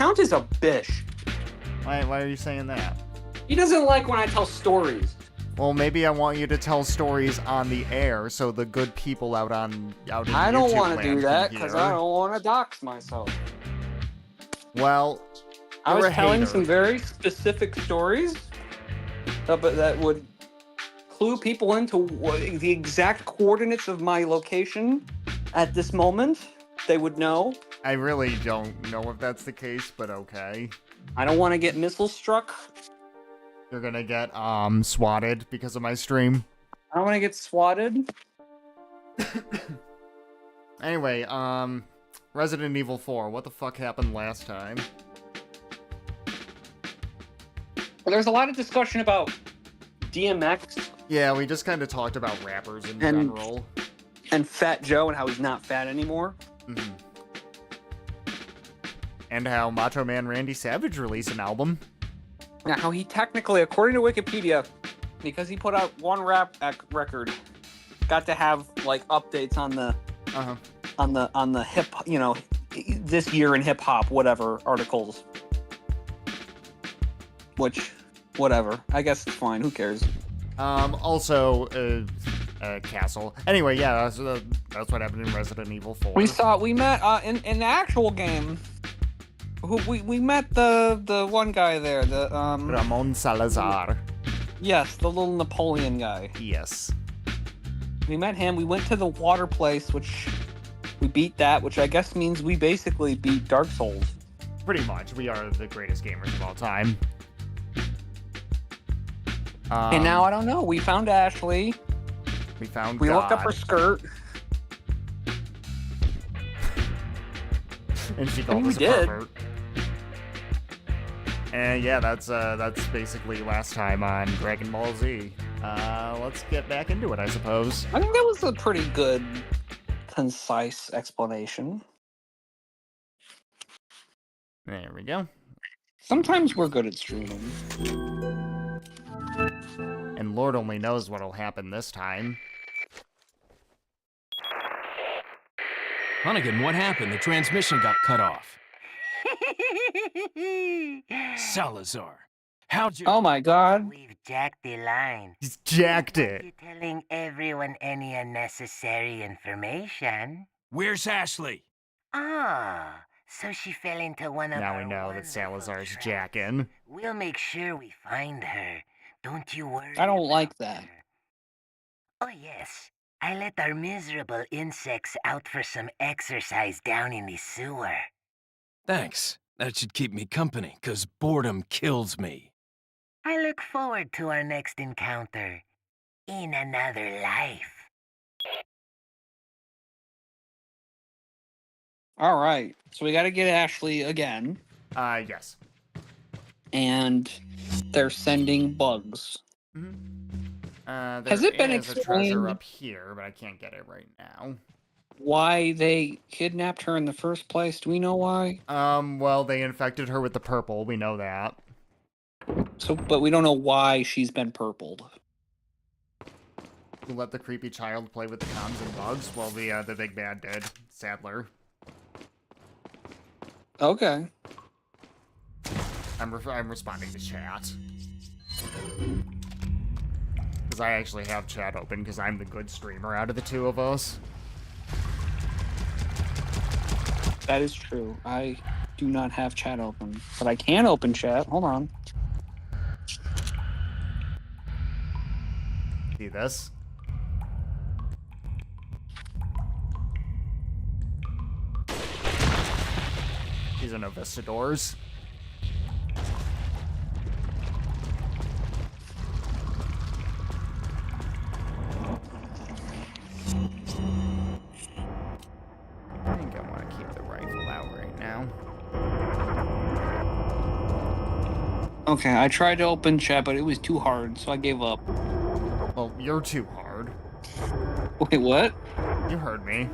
Count is a bish. Why are you saying that? He doesn't like when I tell stories. Well, maybe I want you to tell stories on the air so the good people out in I don't want to do that because I don't want to dox myself. Well, I was you're a telling hater. some very specific stories that would clue people into the exact coordinates of my location at this moment. They would know. I really don't know if that's the case, but okay. I don't want to get missile struck. You're gonna get swatted because of my stream. I don't want to get swatted. Anyway, Resident Evil 4. What the fuck happened last time? There's a lot of discussion about DMX. Yeah, we just kind of talked about rappers in general. And Fat Joe and how he's not fat anymore. Mm-hmm. And how Macho Man Randy Savage released an album. Now, how he technically, according to Wikipedia, because he put out one rap record, got to have like updates on the hip, this year in hip hop, whatever articles. Which, whatever. I guess it's fine. Who cares? Also, Castle. Anyway, yeah, that's what happened in Resident Evil 4. We met in the actual game. We met the one guy there, the Ramon Salazar. Yes, the little Napoleon guy. Yes. We met him. We went to the water place, which we beat that, which I guess means we basically beat Dark Souls. Pretty much. We are the greatest gamers of all time. And now I don't know. We found Ashley. We found We God. looked up her skirt. And she called us a pervert. And yeah, that's basically last time on Dragon Ball Z. Let's get back into it, I suppose. I think that was a pretty good, concise explanation. There we go. Sometimes we're good at streaming. And Lord only knows what'll happen this time. Hunnigan, what happened? The transmission got cut off. Salazar, how'd you... Oh my god. We've jacked the line. He's jacked it. You're telling everyone any unnecessary information. Where's Ashley? Ah, so she fell into one of Now our we know that wonderful Salazar's traps. jacking. We'll make sure we find her. Don't you worry. I don't like about that. her. Oh yes, I let our miserable insects out for some exercise down in the sewer. Thanks. That should keep me company, 'cause boredom kills me. I look forward to our next encounter in another life. All right. So we got to get Ashley again. Yes. And they're sending bugs. Mm-hmm. Has it been is a treasure explained up here, but I can't get it right now. why they kidnapped her in the first place? Do we know why? Well, they infected her with the purple. We know that. So, but we don't know why she's been purpled. Who let the creepy child play with the cons and bugs? Well, the big bad did. Sadler. Okay. I'm responding to chat. Because I actually have chat open, because I'm the good streamer out of the two of us. That is true. I do not have chat open, but I can open chat. Hold on. See this? These are no Vistadors. I think I want to keep the rifle out right now. Okay, I tried to open chat, but it was too hard, so I gave up. Well, you're too hard. Wait, what? You heard me.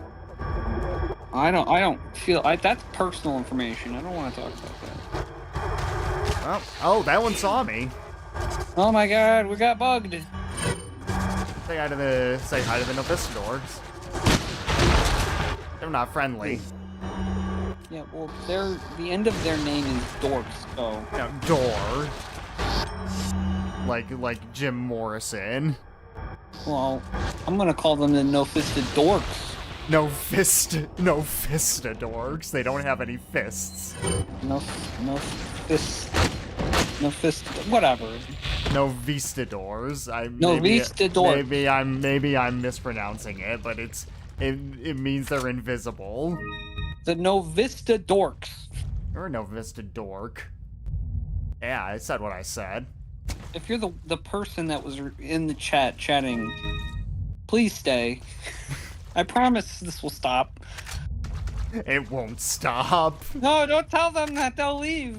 I don't feel... that's personal information. I don't want to talk about that. Oh, that one saw me. Oh my god, we got bugged. Say hi to the Novistadors. They're not friendly. Yeah, well, the end of their name is Dorks, so... No, door. Like Jim Morrison. Well, I'm gonna call them the No-Fisted Dorks. No fista dorks. They don't have any fists. No fist, whatever. No vistadors. Vistador. Maybe I'm mispronouncing it, but it means they're invisible. The No Vista Dorks. You're a no vista dork. Yeah, I said what I said. If you're the person that was in the chatting, please stay. I promise this will stop. It won't stop. No, don't tell them that. They'll leave.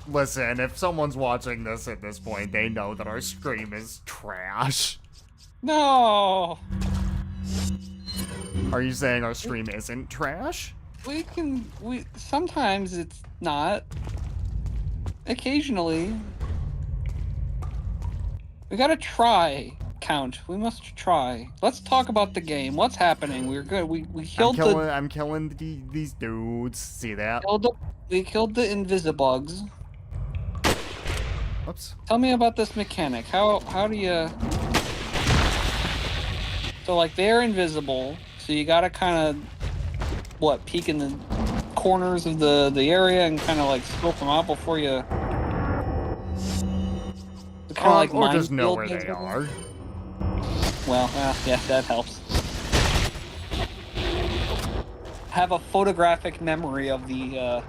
Listen, if someone's watching this at this point, they know that our stream is trash. No. Are you saying our stream isn't trash? Sometimes it's not. Occasionally. We gotta try, Count. We must try. Let's talk about the game. What's happening? We're good. We killed I'm killing these dudes. See that? We killed the Invisibugs. Whoops. Tell me about this mechanic. How do you... So, like, they're invisible, so you gotta kind of, peek in the corners of the area and kind of, like, scope them out before you... Or just know where they are. Well, yeah, that helps. Have a photographic memory of the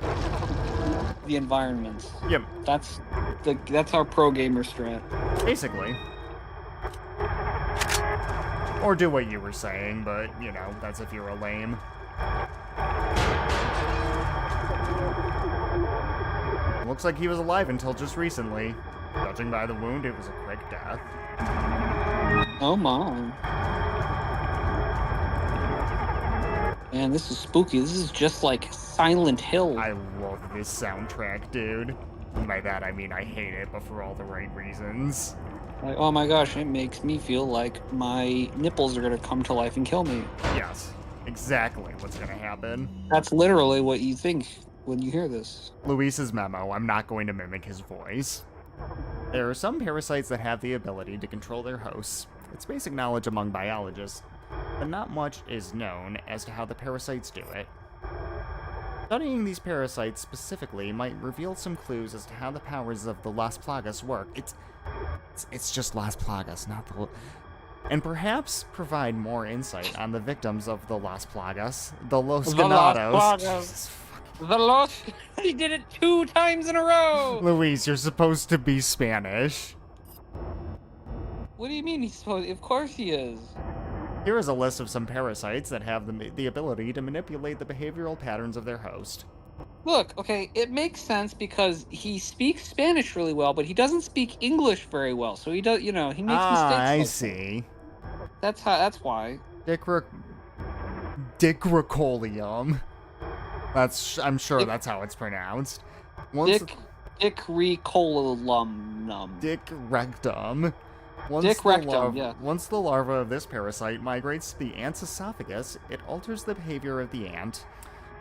environment. Yep. That's our pro gamer strat. Basically. Or do what you were saying, but, you know, that's if you're a lame. Looks like he was alive until just recently. Judging by the wound, it was a quick death. Oh my. Man, this is spooky. This is just like Silent Hill. I love this soundtrack, dude. By that I mean I hate it, but for all the right reasons. Like, oh my gosh, it makes me feel like my nipples are gonna come to life and kill me. Yes, exactly what's gonna happen. That's literally what you think when you hear this. Luis's memo, I'm not going to mimic his voice. There are some parasites that have the ability to control their hosts. It's basic knowledge among biologists, but not much is known as to how the parasites do it. Studying these parasites specifically might reveal some clues as to how the powers of the Las Plagas work. It's just Las Plagas, not the... And perhaps provide more insight on the victims of the Las Plagas, the Los Ganados. The Los... He did it 2 times in a row! Luis, you're supposed to be Spanish. What do you mean he's supposed... Of course he is. Here is a list of some parasites that have the ability to manipulate the behavioral patterns of their host. Look, okay, it makes sense because he speaks Spanish really well, but he doesn't speak English very well, so he does, he makes mistakes. I see. That's why. Dicrocolium. I'm sure that's how it's pronounced. Dick rectum. Once the larva of this parasite migrates to the ant's esophagus, it alters the behavior of the ant.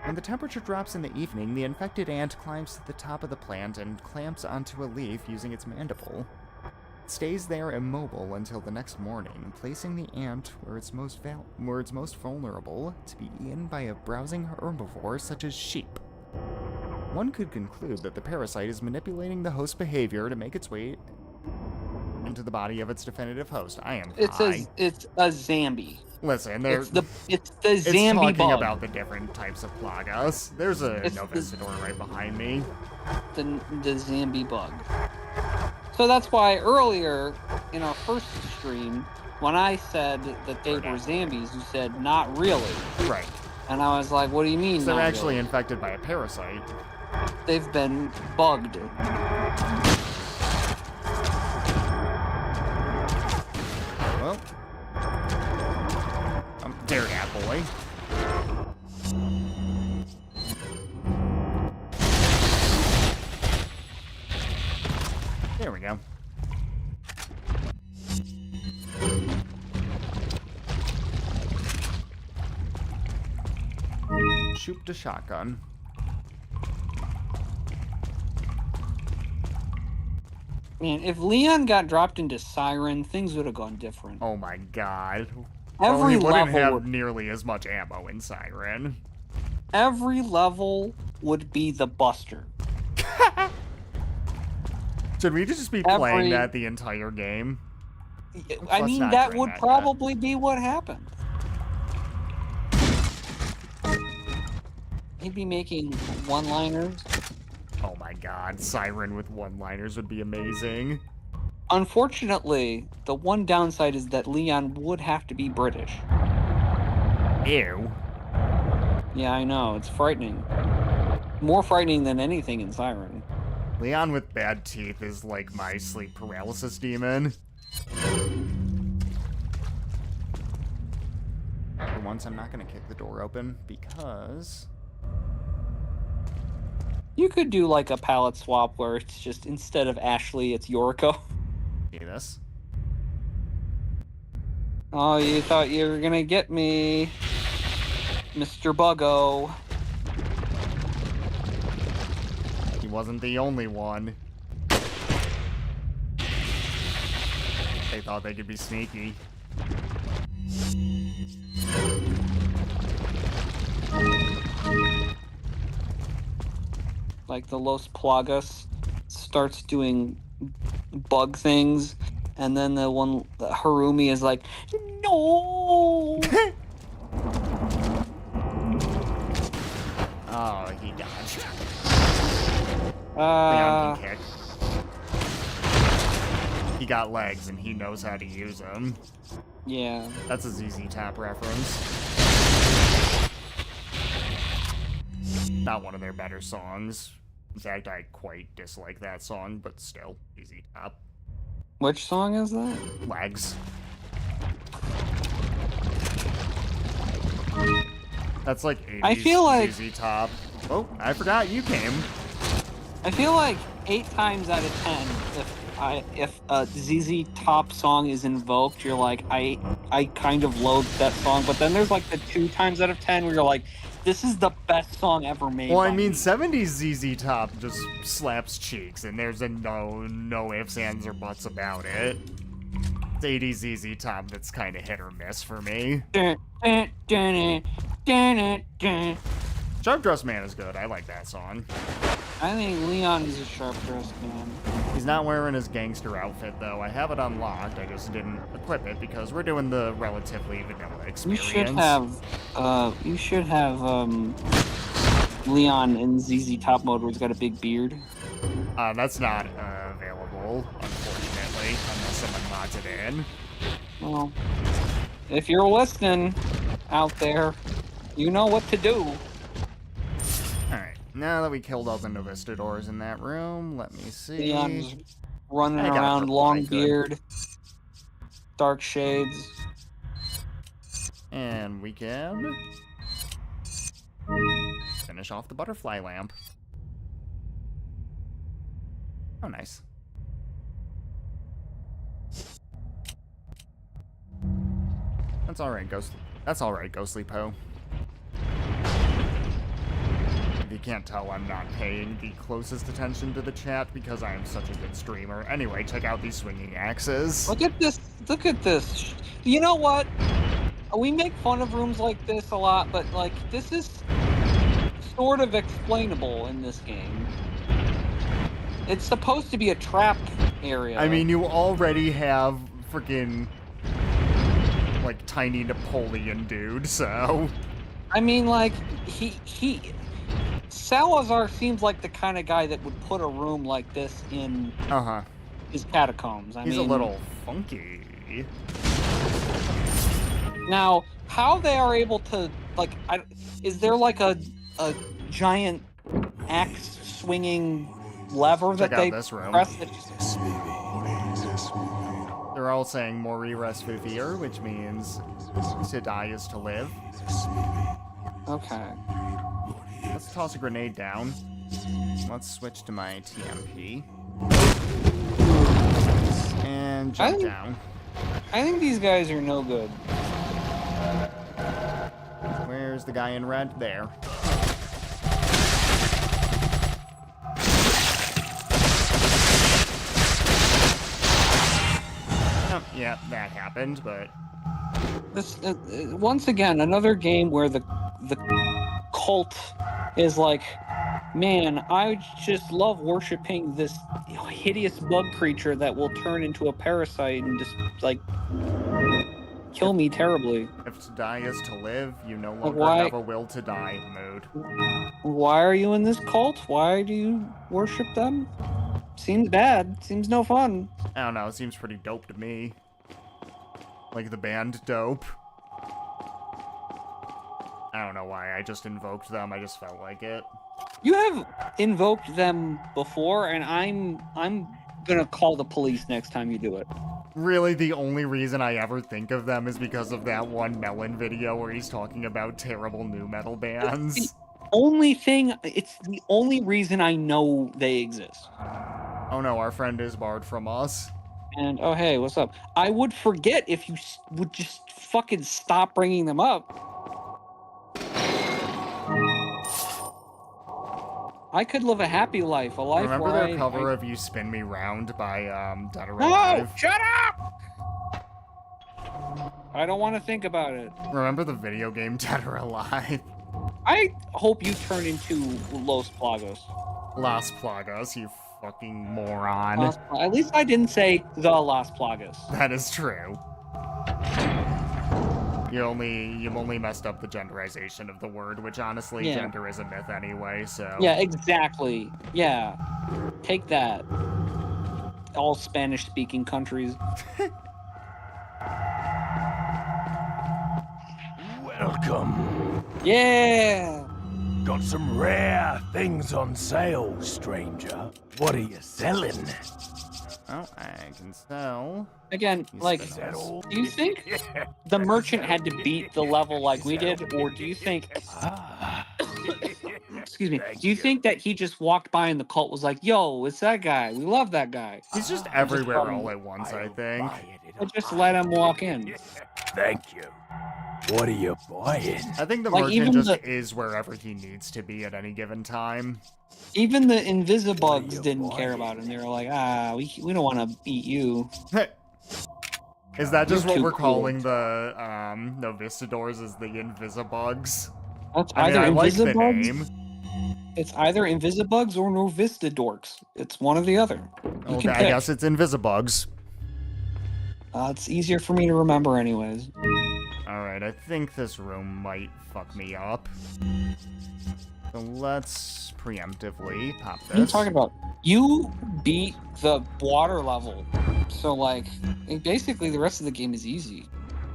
When the temperature drops in the evening, the infected ant climbs to the top of the plant and clamps onto a leaf using its mandible. It stays there immobile until the next morning, placing the ant where it's most vulnerable to be eaten by a browsing herbivore such as sheep. One could conclude that the parasite is manipulating the host's behavior to make its way into the body of its definitive host. I am high. It's a Zambi. Listen, it's the Zambi talking bug. About the different types of plagas. There's a Novistador right behind me. The Zambi bug. So that's why earlier in our first stream, when I said that they were Zambis, you said not really. Right. And I was like, what do you mean? So they're actually infected by a parasite. They've been bugged. Well, dare that boy. There we go. Shoot the shotgun. Man, if Leon got dropped into Siren, things would have gone different. Oh my god. Every he wouldn't level have nearly as much ammo in Siren. Every level would be the Buster. Should we just be playing that the entire game? I mean, that would probably be what happened. He'd be making one-liners. Oh my god, Siren with one-liners would be amazing. Unfortunately, the one downside is that Leon would have to be British. Ew. Yeah, I know. It's frightening. More frightening than anything in Siren. Leon with bad teeth is like my sleep paralysis demon. For once, I'm not going to kick the door open because... You could do like a palette swap where it's just, instead of Ashley, it's Yoriko. See this? Oh, you thought you were gonna get me, Mr. Buggo. He wasn't the only one. They thought they could be sneaky. Like the Los Plagas starts doing bug things, and then the one Harumi is like, no. Oh, he dodged. Leon can kick. He got legs and he knows how to use them. Yeah. That's a ZZ Top reference. Not one of their better songs. In fact, I quite dislike that song, but still, ZZ Top. Which song is that? Legs. That's like 80s I feel like ZZ Top. Oh, I forgot you came. I feel like 8 times out of 10, if a ZZ Top song is invoked, you're like, I kind of loathe that song. But then there's like the 2 times out of 10 where you're like, this is the best song ever made. Well, I mean, 70s ZZ Top just slaps cheeks, and there's a no ifs, ands, or buts about it. It's 80s ZZ Top that's kind of hit or miss for me. Sharp Dressed Man is good. I like that song. I think Leon is a sharp dressed man. He's not wearing his gangster outfit, though. I have it unlocked. I just didn't equip it because we're doing the relatively vanilla experience. You should have Leon in ZZ Top mode where he's got a big beard. That's not available, unfortunately, unless someone mods it in. Well, if you're listening out there, you know what to do. Alright, now that we killed all the Novistadors in that room, let me see. Leon's running around, long beard, dark shades. And we can finish off the butterfly lamp. Oh, nice. That's alright, Ghostly Poe. If you can't tell, I'm not paying the closest attention to the chat because I am such a good streamer. Anyway, check out these swinging axes. Look at this. Look at this. You know what? We make fun of rooms like this a lot, but like this is sort of explainable in this game. It's supposed to be a trap area. I mean, you already have freaking like tiny Napoleon dude, so. I mean, like Salazar seems like the kind of guy that would put a room like this in his catacombs. He's a little funky. Now, how they are able to, like, is there like a giant axe swinging lever that they press? They're all saying Mori res vivere, which means to die is to live. Okay. Let's toss a grenade down. Let's switch to my TMP. And jump down. I think these guys are no good. Where's the guy in red? There. yeah, that happened, but... This once again, another game where the cult is like, man, I just love worshiping this hideous bug creature that will turn into a parasite and just, like, kill me terribly. If to die is to live, you no longer why- have a will to die mood. Why are you in this cult? Why do you worship them? Seems bad. Seems no fun. I don't know, it seems pretty dope to me. Like the band Dope. I don't know why, I just invoked them, I just felt like it. You have invoked them before, and I'm gonna call the police next time you do it. Really, the only reason I ever think of them is because of that one Melon video where he's talking about terrible nu metal bands. It's the only reason I know they exist. Oh no, our friend is barred from us. And, oh hey, what's up? I would forget if you would just fucking stop bringing them up. I could live a happy life, a life Remember where their cover of You Spin Me Round by Dead or No! Alive? Shut up! I don't want to think about it. Remember the video game Dead or Alive? I hope you turn into Los Plagos. Las Plagas, you fucking moron. At least I didn't say the Las Plagas. That is true. You've only messed up the genderization of the word, which honestly, Yeah. gender is a myth anyway, so... Yeah, exactly. Yeah. Take that. All Spanish-speaking countries. Welcome. Yeah! Got some rare things on sale, stranger. What are you selling? Oh, I can sell. Again, like, Is that all? do you think the merchant had to beat the level like we did, or do you think... Ah. Excuse me. Do you think that he just walked by and the cult was like, yo, it's that guy. We love that guy. He's just everywhere all at once, I think. Or just let him walk in. Thank you. What are you buying? I think the Like, merchant even just is wherever he needs to be at any given time. Even the Invisibugs didn't care about him. They were like, we don't want to eat you. Is that just You're what too we're cool. calling the Novistadors, is the Invisibugs? That's I mean, either I like the Invisibugs. name. It's either Invisibugs or Novistadorks. It's one or the other. You Okay, can I pick. guess it's Invisibugs. It's easier for me to remember, anyways. Alright, I think this room might fuck me up. So let's preemptively pop this. What are you talking about? You beat the water level, so like, basically the rest of the game is easy.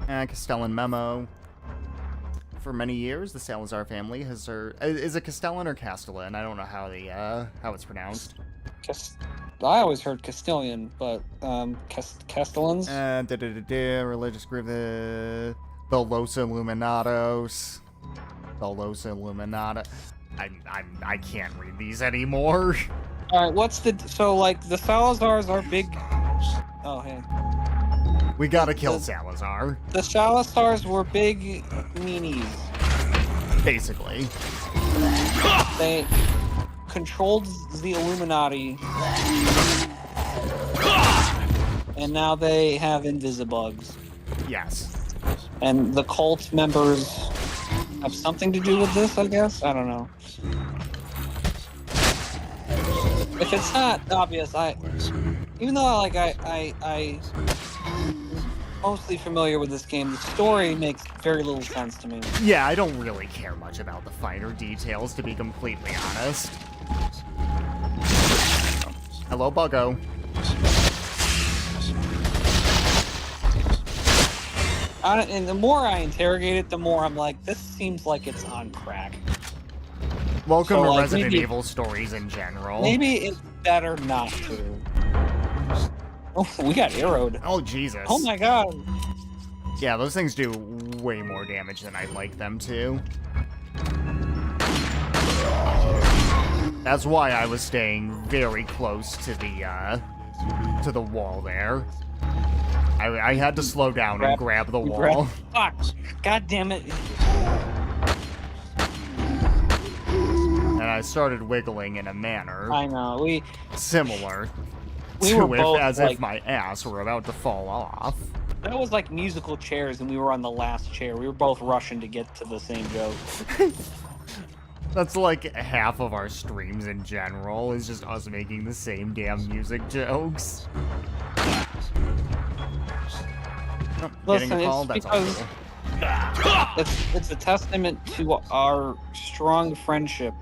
Castellan memo. For many years, the Salazar family has is it Castellan or Castellan? I don't know how how it's pronounced. I always heard Castilian, but Castellans. Religious group, the Los Illuminados. The Los Illuminata. I can't read these anymore. All right, so like the Salazars are big. Oh hey. We gotta kill Salazar. The Salazars were big meanies. Basically. They controlled the Illuminati, and now they have Invisibugs. Yes. And the cult members have something to do with this, I guess? I don't know. If it's not obvious, even though I mostly familiar with this game, the story makes very little sense to me. Yeah, I don't really care much about the finer details, to be completely honest. Hello, Buggo. And the more I interrogate it, the more I'm like, this seems like it's on crack. Welcome So, to like, Resident maybe- Evil stories in general. Maybe it's better not to. Oh, we got arrowed. Oh, Jesus. Oh my god. Yeah, those things do way more damage than I'd like them to. That's why I was staying very close to the wall there. I had to slow down and grab the wall. Fuck. God damn it. And I started wiggling in a manner I know. similar. We were both as like, if my ass were about to fall off. that was like musical chairs, and we were on the last chair. We were both rushing to get to the same joke. That's like half of our streams in general, is just us making the same damn music jokes. Oh, Listen, getting a call? it's That's because it's a testament to our strong friendship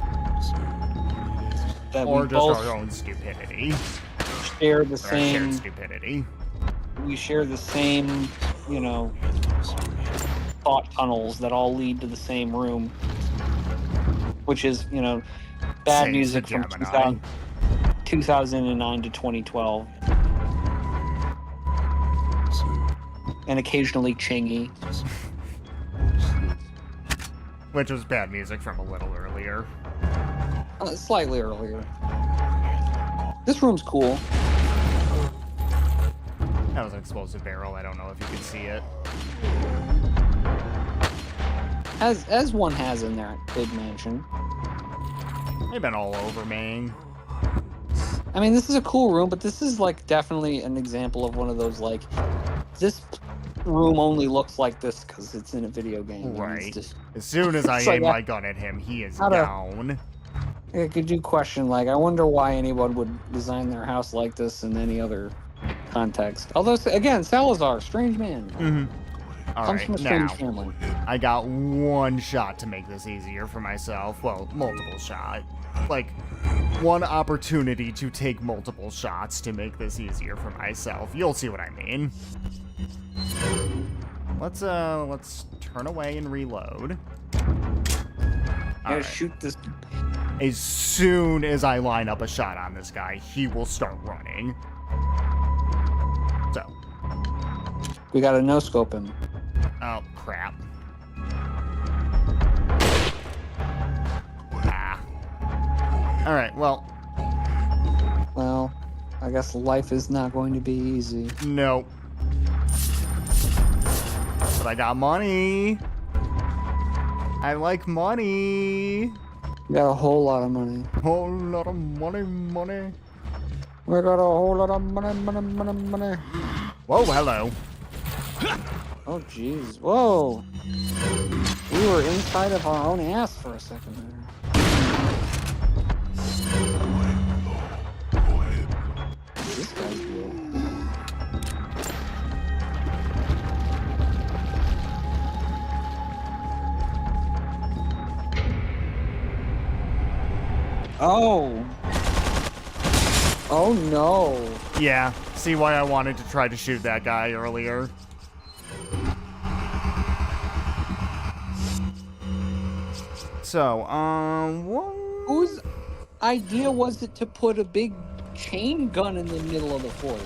that or we just both our own stupidity. share the Or same shared stupidity. we share the same, you know, thought tunnels that all lead to the same room, which is, you know, bad Saves music the from Gemini. 2009 to 2012, and occasionally Chingy, Which was bad music from a little earlier. slightly earlier. This room's cool. That was an explosive barrel. I don't know if you can see it. As one has in their big mansion. They've been all over me. I mean, this is a cool room, but this is like definitely an example of one of those like, this room only looks like this because it's in a video game. Right. Just, As soon as I it's like, aim my gun at him, he is down. I could do question like, I wonder why anyone would design their house like this in any other context. Although, again, Salazar, strange man. Mm-hmm. All Comes right, from a strange now, family. I got one shot to make this easier for myself. Well, multiple shot. Like, one opportunity to take multiple shots to make this easier for myself. You'll see what I mean. Let's turn away and reload. Gotta shoot this. As soon as I line up a shot on this guy, he will start running. So. We gotta no-scope him. Oh, crap. Ah. Alright, well. Well, I guess life is not going to be easy. Nope. But I got money. I like money. We got a whole lot of money. Whole lot of money. We got a whole lot of money. Whoa, hello. Oh, jeez. Whoa. We were inside of our own ass for a second there. This guy's weird. Oh. Oh, no. Yeah, see why I wanted to try to shoot that guy earlier. So, Whose idea was it to put a big chain gun in the middle of the foyer?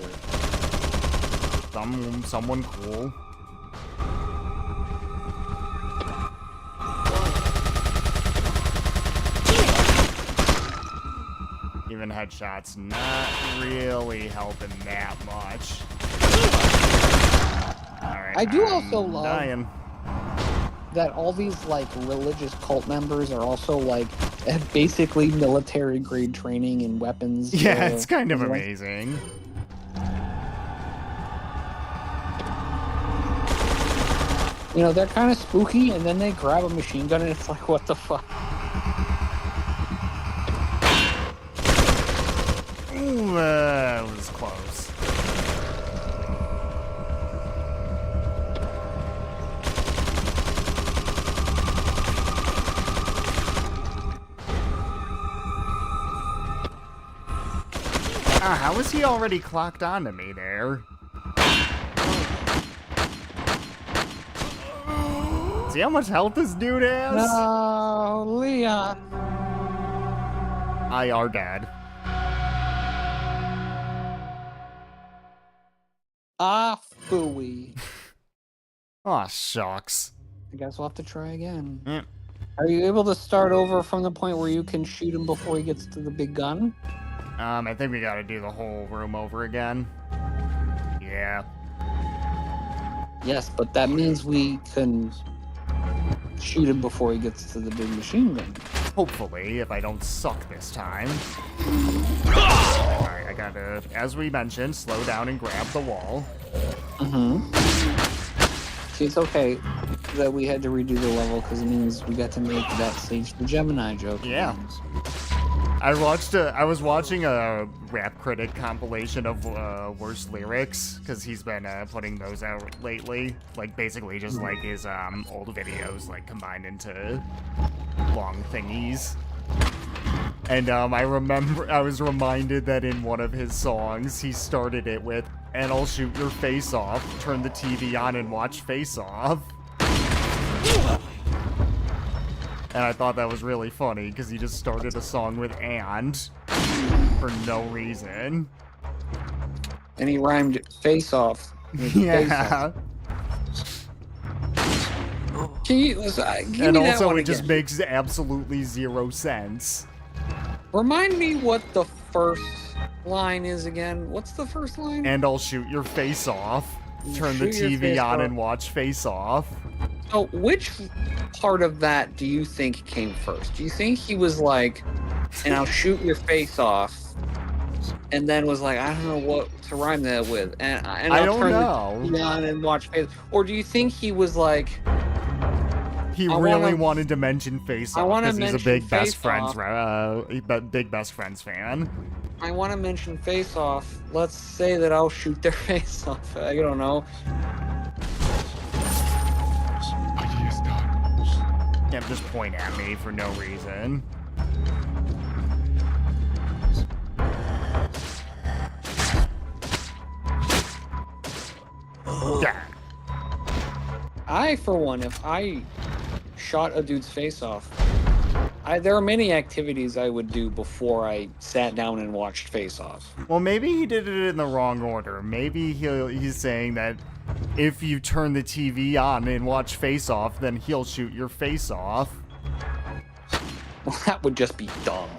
Someone cool. Even headshots not really helping that much. Alright, I do also love dying. that all these like religious cult members are also like have basically military grade training in weapons. Yeah, it's kind of amazing. You know, they're kind of spooky, and then they grab a machine gun, and it's like, what the fuck? Ooh, that was close. Ah, how is he already clocked onto me there? See how much health this dude has? No, Leon. I are dead. Ah, phooey. Aw, shucks. I guess we'll have to try again. Yep. Are you able to start over from the point where you can shoot him before he gets to the big gun? I think we gotta do the whole room over again. Yeah. Yes, but that means we can shoot him before he gets to the big machine gun. Hopefully, if I don't suck this time. Alright, I gotta to, as we mentioned, slow down and grab the wall. See, it's okay that we had to redo the level because it means we got to make that Sage the Gemini joke. Yeah. I was watching a rap critic compilation of worst lyrics because he's been putting those out lately. Like basically just like his old videos like combined into long thingies. And I was reminded that in one of his songs he started it with, "And I'll shoot your face off, turn the TV on and watch Face Off." And I thought that was really funny because he just started a song with "and" for no reason. And he rhymed face off. Yeah. And also it just makes absolutely zero sense. Remind me what the first line is again. What's the first line? "And I'll shoot your face off, turn the TV on and watch Face Off." So which part of that do you think came first? Do you think he was like, "And I'll shoot your face off," and then was like, "I don't know what to rhyme that with," and I'll turn the TV on and watch Face Off? Or do you think he was like, he really wanted to mention Face Off because he's a big Best Friends fan. I want to mention Face Off. Let's say that I'll shoot their face off. I don't know. Yeah, just point at me for no reason. Yeah. I, for one, if I shot a dude's face off, there are many activities I would do before I sat down and watched Face Off. Well, maybe he did it in the wrong order. Maybe he's saying that if you turn the TV on and watch Face Off, then he'll shoot your face off. Well, that would just be dumb.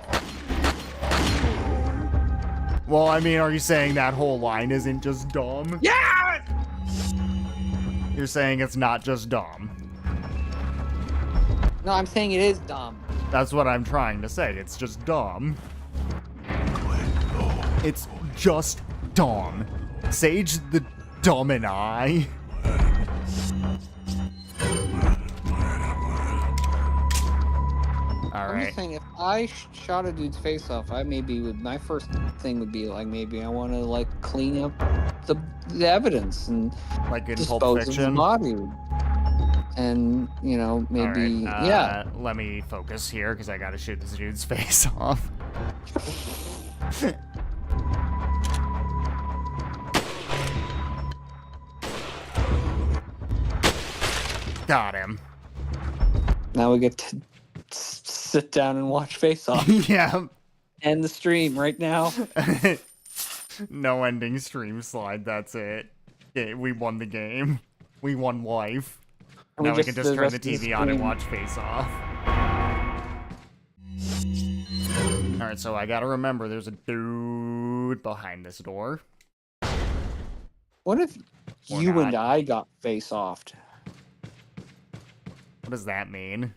Well, I mean, are you saying that whole line isn't just dumb? Yeah! You're saying it's not just dumb. No, I'm saying it is dumb. That's what I'm trying to say. It's just dumb. It's just dumb. Sage the Dumb and I. I'm just saying, if I shot a dude's face off, my first thing would be like, maybe I want to like clean up the evidence and like in dispose Pulp of the Fiction. body, and maybe yeah. Let me focus here because I gotta shoot this dude's face off. Got him. Now we get to sit down and watch Face Off. Yeah. End the stream right now. No ending stream slide. That's it. We won the game. We won life. Now we can just turn the TV on and watch Face Off. Alright, so I gotta remember there's a dude behind this door. What if you and I got Face Offed? What does that mean?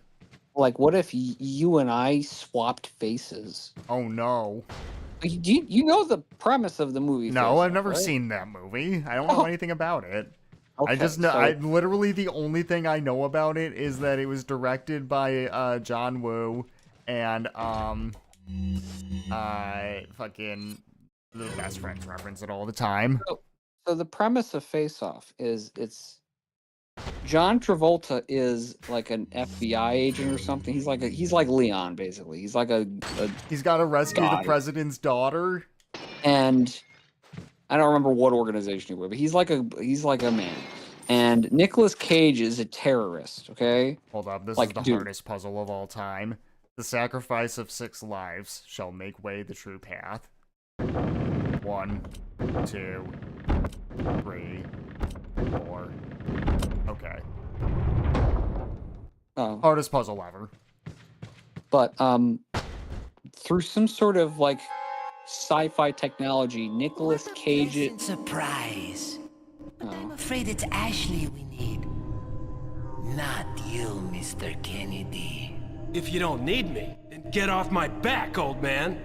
Like, what if you and I swapped faces? Oh no. You know the premise of the movie? No, I've never seen that movie. I don't know anything about it. Okay, I just know, literally the only thing I know about it is that it was directed by John Woo and fucking the Best Friends reference it all the time. So the premise of Face Off is it's John Travolta is like an FBI agent or something. He's like Leon basically. He's like he's got to rescue the president's daughter. And I don't remember what organization he was, but he's like a man. And Nicolas Cage is a terrorist, okay? Hold up, this is the hardest puzzle of all time. The sacrifice of 6 lives shall make way the true path. 1, 2, 3, 4. Okay. Oh. Hardest puzzle ever. But through some sort of like sci-fi technology, Nicolas Cage. Surprise! But I'm afraid it's Ashley we need, not you, Mr. Kennedy. If you don't need me, then get off my back, old man.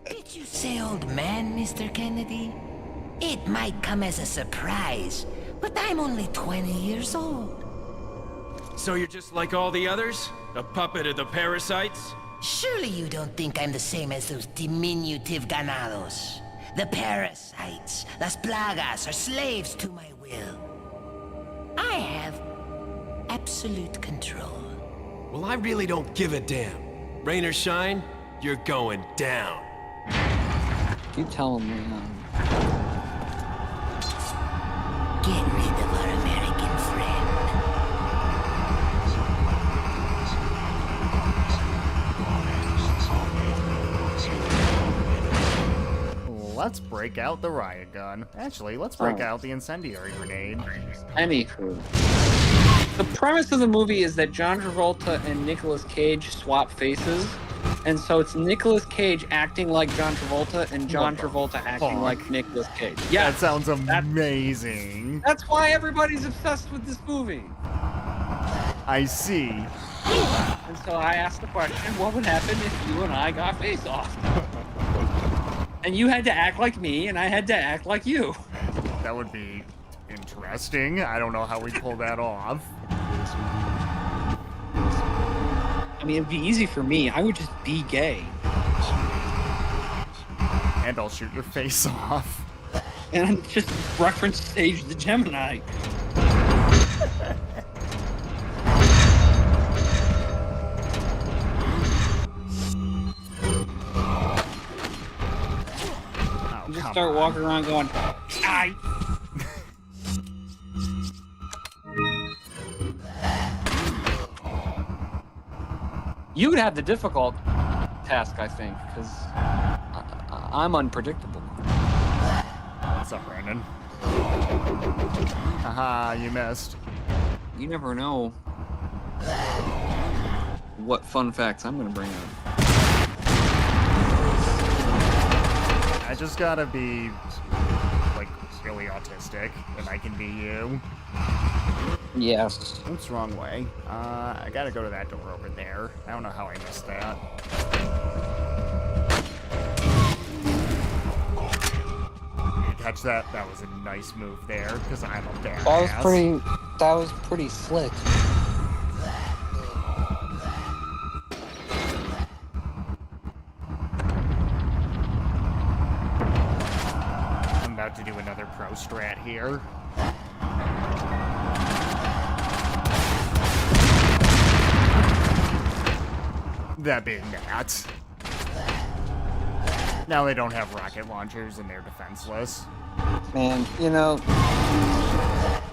Did you say old man, Mr. Kennedy? It might come as a surprise, but I'm only 20 years old. So you're just like all the others? A puppet of the parasites? Surely you don't think I'm the same as those diminutive ganados. The parasites, las plagas, are slaves to my will. I have absolute control. Well, I really don't give a damn. Rain or shine, you're going down. You tell him, Get rid of our American friend. Let's break out the riot gun. Actually, let's break out the incendiary grenade. Anywho. The premise of the movie is that John Travolta and Nicolas Cage swap faces. And so it's Nicolas Cage acting like John Travolta and John Travolta acting like Nicolas Cage. Yeah, that sounds amazing. That's why everybody's obsessed with this movie. I see. And so I asked the question, what would happen if you and I got face off? And you had to act like me, and I had to act like you. That would be interesting. I don't know how we pull that off. I mean, it'd be easy for me. I would just be gay. And I'll shoot your face off. And just reference Stage the Gemini. You just start walking around going, "I." You would have the difficult task, I think, because I'm unpredictable. What's up, Brandon? Haha, you missed. You never know what fun facts I'm going to bring up. I just gotta be, like, really autistic, and I can be you. Yes. Oops, wrong way. I gotta go to that door over there. I don't know how I missed that. You catch that? That was a nice move there, because I'm a badass. That was pretty slick. I'm about to do another pro strat here. That being that. Now they don't have rocket launchers and they're defenseless. Man, you know,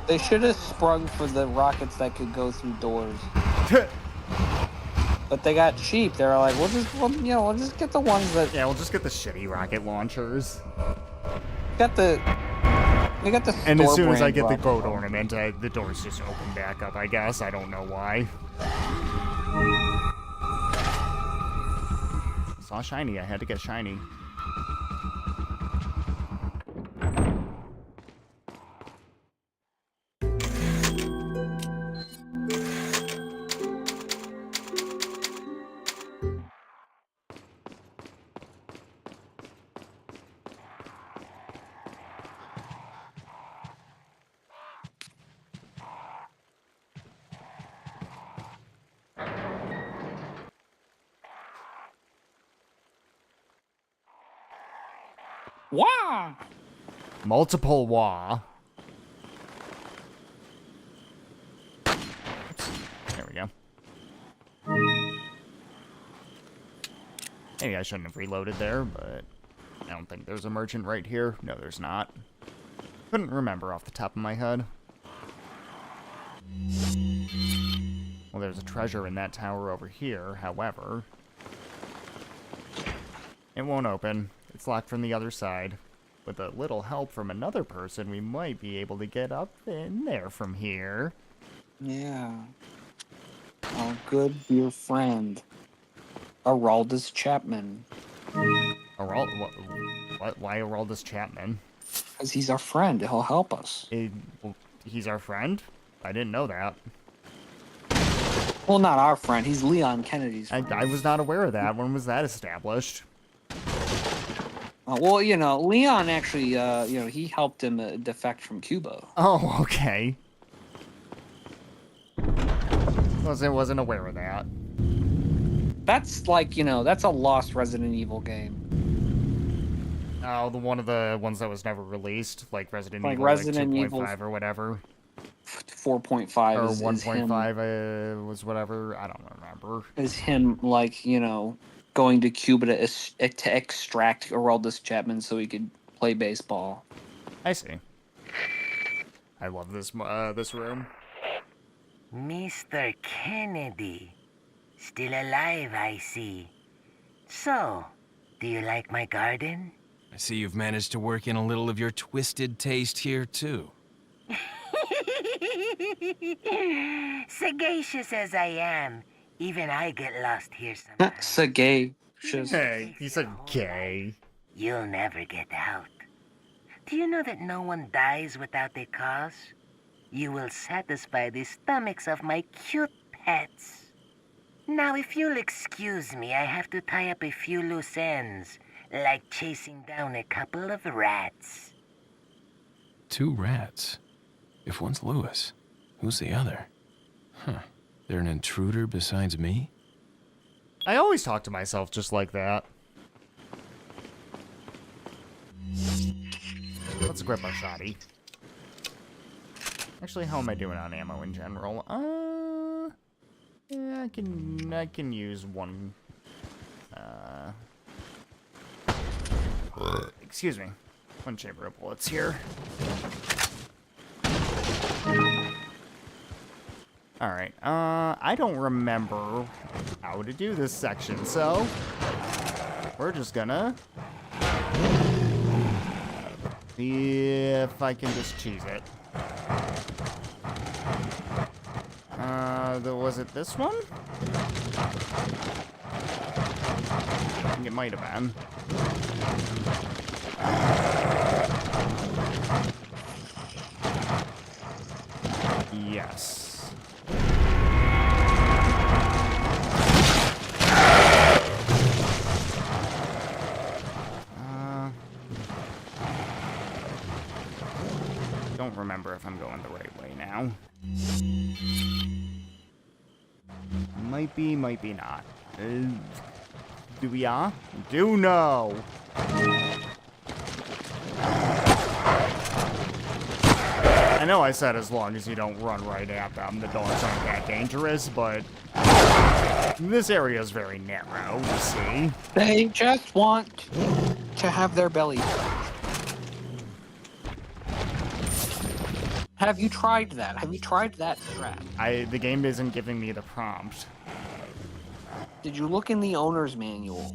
they should have sprung for the rockets that could go through doors. But they got cheap. They were like, we'll just get the ones that... Yeah, we'll just get the shitty rocket launchers. We got the And as soon as I store-brand get the rocket gold launcher. ornament, the doors just open back up, I guess. I don't know why. Saw shiny. I had to get shiny. Wah! Multiple wah. Oops. There we go. Maybe I shouldn't have reloaded there, but I don't think there's a merchant right here. No, there's not. Couldn't remember off the top of my head. Well, there's a treasure in that tower over here, however. It won't open. It's locked from the other side. With a little help from another person, we might be able to get up in there from here. Yeah. Our good dear friend, Araldus Chapman. What? Why Araldus Chapman? Because he's our friend. He'll help us. He's our friend? I didn't know that. Well, not our friend. He's Leon Kennedy's friend. I was not aware of that. When was that established? Well, Leon actually, he helped him defect from Cuba. Oh, okay. Wasn't aware of that. That's like, that's a lost Resident Evil game. Oh, one of the ones that was never released, like Resident Evil, Resident 2.5 or whatever. 4.5 or is 1.5 was whatever. I don't remember. Is him going to Cuba to extract Aroldis Chapman so he could play baseball. I see. I love this room. Mr. Kennedy. Still alive, I see. So, do you like my garden? I see you've managed to work in a little of your twisted taste here, too. Sagacious as I am, even I get lost here sometimes. Sagacious. Hey, he said gay. You'll never get out. Do you know that no one dies without a cause? You will satisfy the stomachs of my cute pets. Now, if you'll excuse me, I have to tie up a few loose ends, like chasing down a couple of rats. 2 rats? If one's Lewis, who's the other? Huh. They're an intruder besides me? I always talk to myself just like that. Let's grab our shotty. Actually, how am I doing on ammo in general? Yeah, I can use one. Excuse me. One chamber of bullets here. Alright, I don't remember how to do this section, so we're just gonna see if I can just cheese it. Was it this one? I think it might have been. Yes. Don't remember if I'm going the right way now. Might be not. Do we do know? I know I said as long as you don't run right at them, the dogs aren't that dangerous, but this area is very narrow, you see. They just want to have their belly fed. Have you tried that? Have you tried that strat? The game isn't giving me the prompt. Did you look in the owner's manual?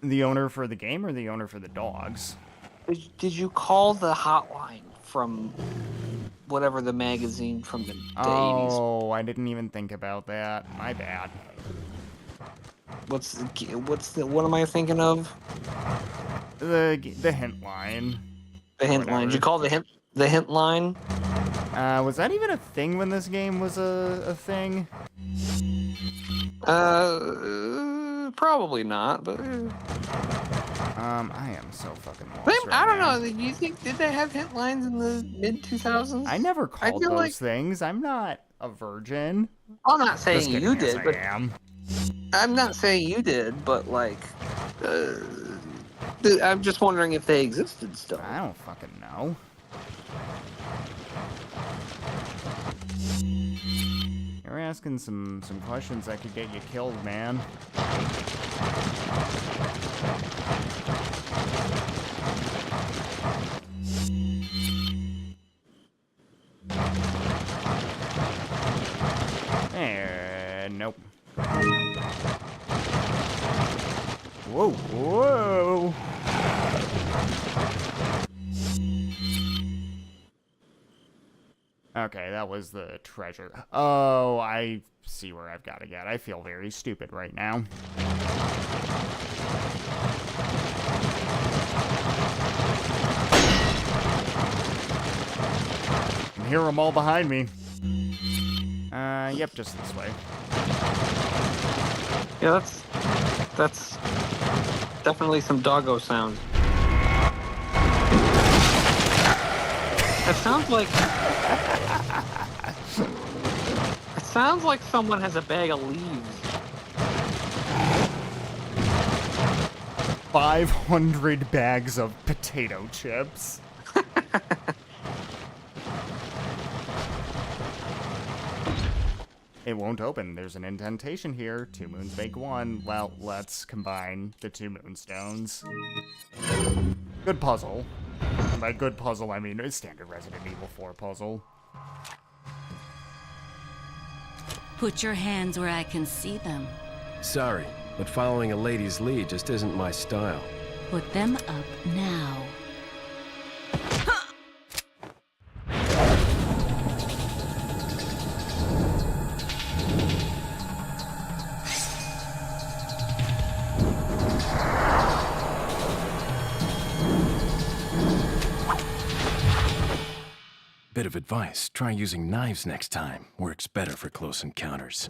The owner for the game or the owner for the dogs? Did you call the hotline from whatever the magazine from the 80s? Oh, I didn't even think about that. My bad. What am I thinking of? The hint line. The hint line. Did you call the hint line? Was that even a thing when this game was a thing? Probably not, but... I am so fucking lost I don't know. Do you think, did they have hint lines in the mid-2000s? I never called those things. I'm not a virgin. I'm not saying you did, yes, but... I am. I'm not saying you did, but, I'm just wondering if they existed still. I don't fucking know. You're asking some questions that could get you killed, man. Nope. Whoa, whoa! Okay, that was the treasure. Oh, I see where I've got to get. I feel very stupid right now. I can hear them all behind me. Yep, just this way. Yeah, definitely some doggo sounds. It sounds like... It sounds like someone has a bag of leaves. 500 bags of potato chips. It won't open. There's an indentation here. 2 moons make 1. Well, let's combine the 2 moonstones. Good puzzle. And by good puzzle, I mean a standard Resident Evil 4 puzzle. Put your hands where I can see them. Sorry, but following a lady's lead just isn't my style. Put them up now. Bit of advice, try using knives next time. Works better for close encounters.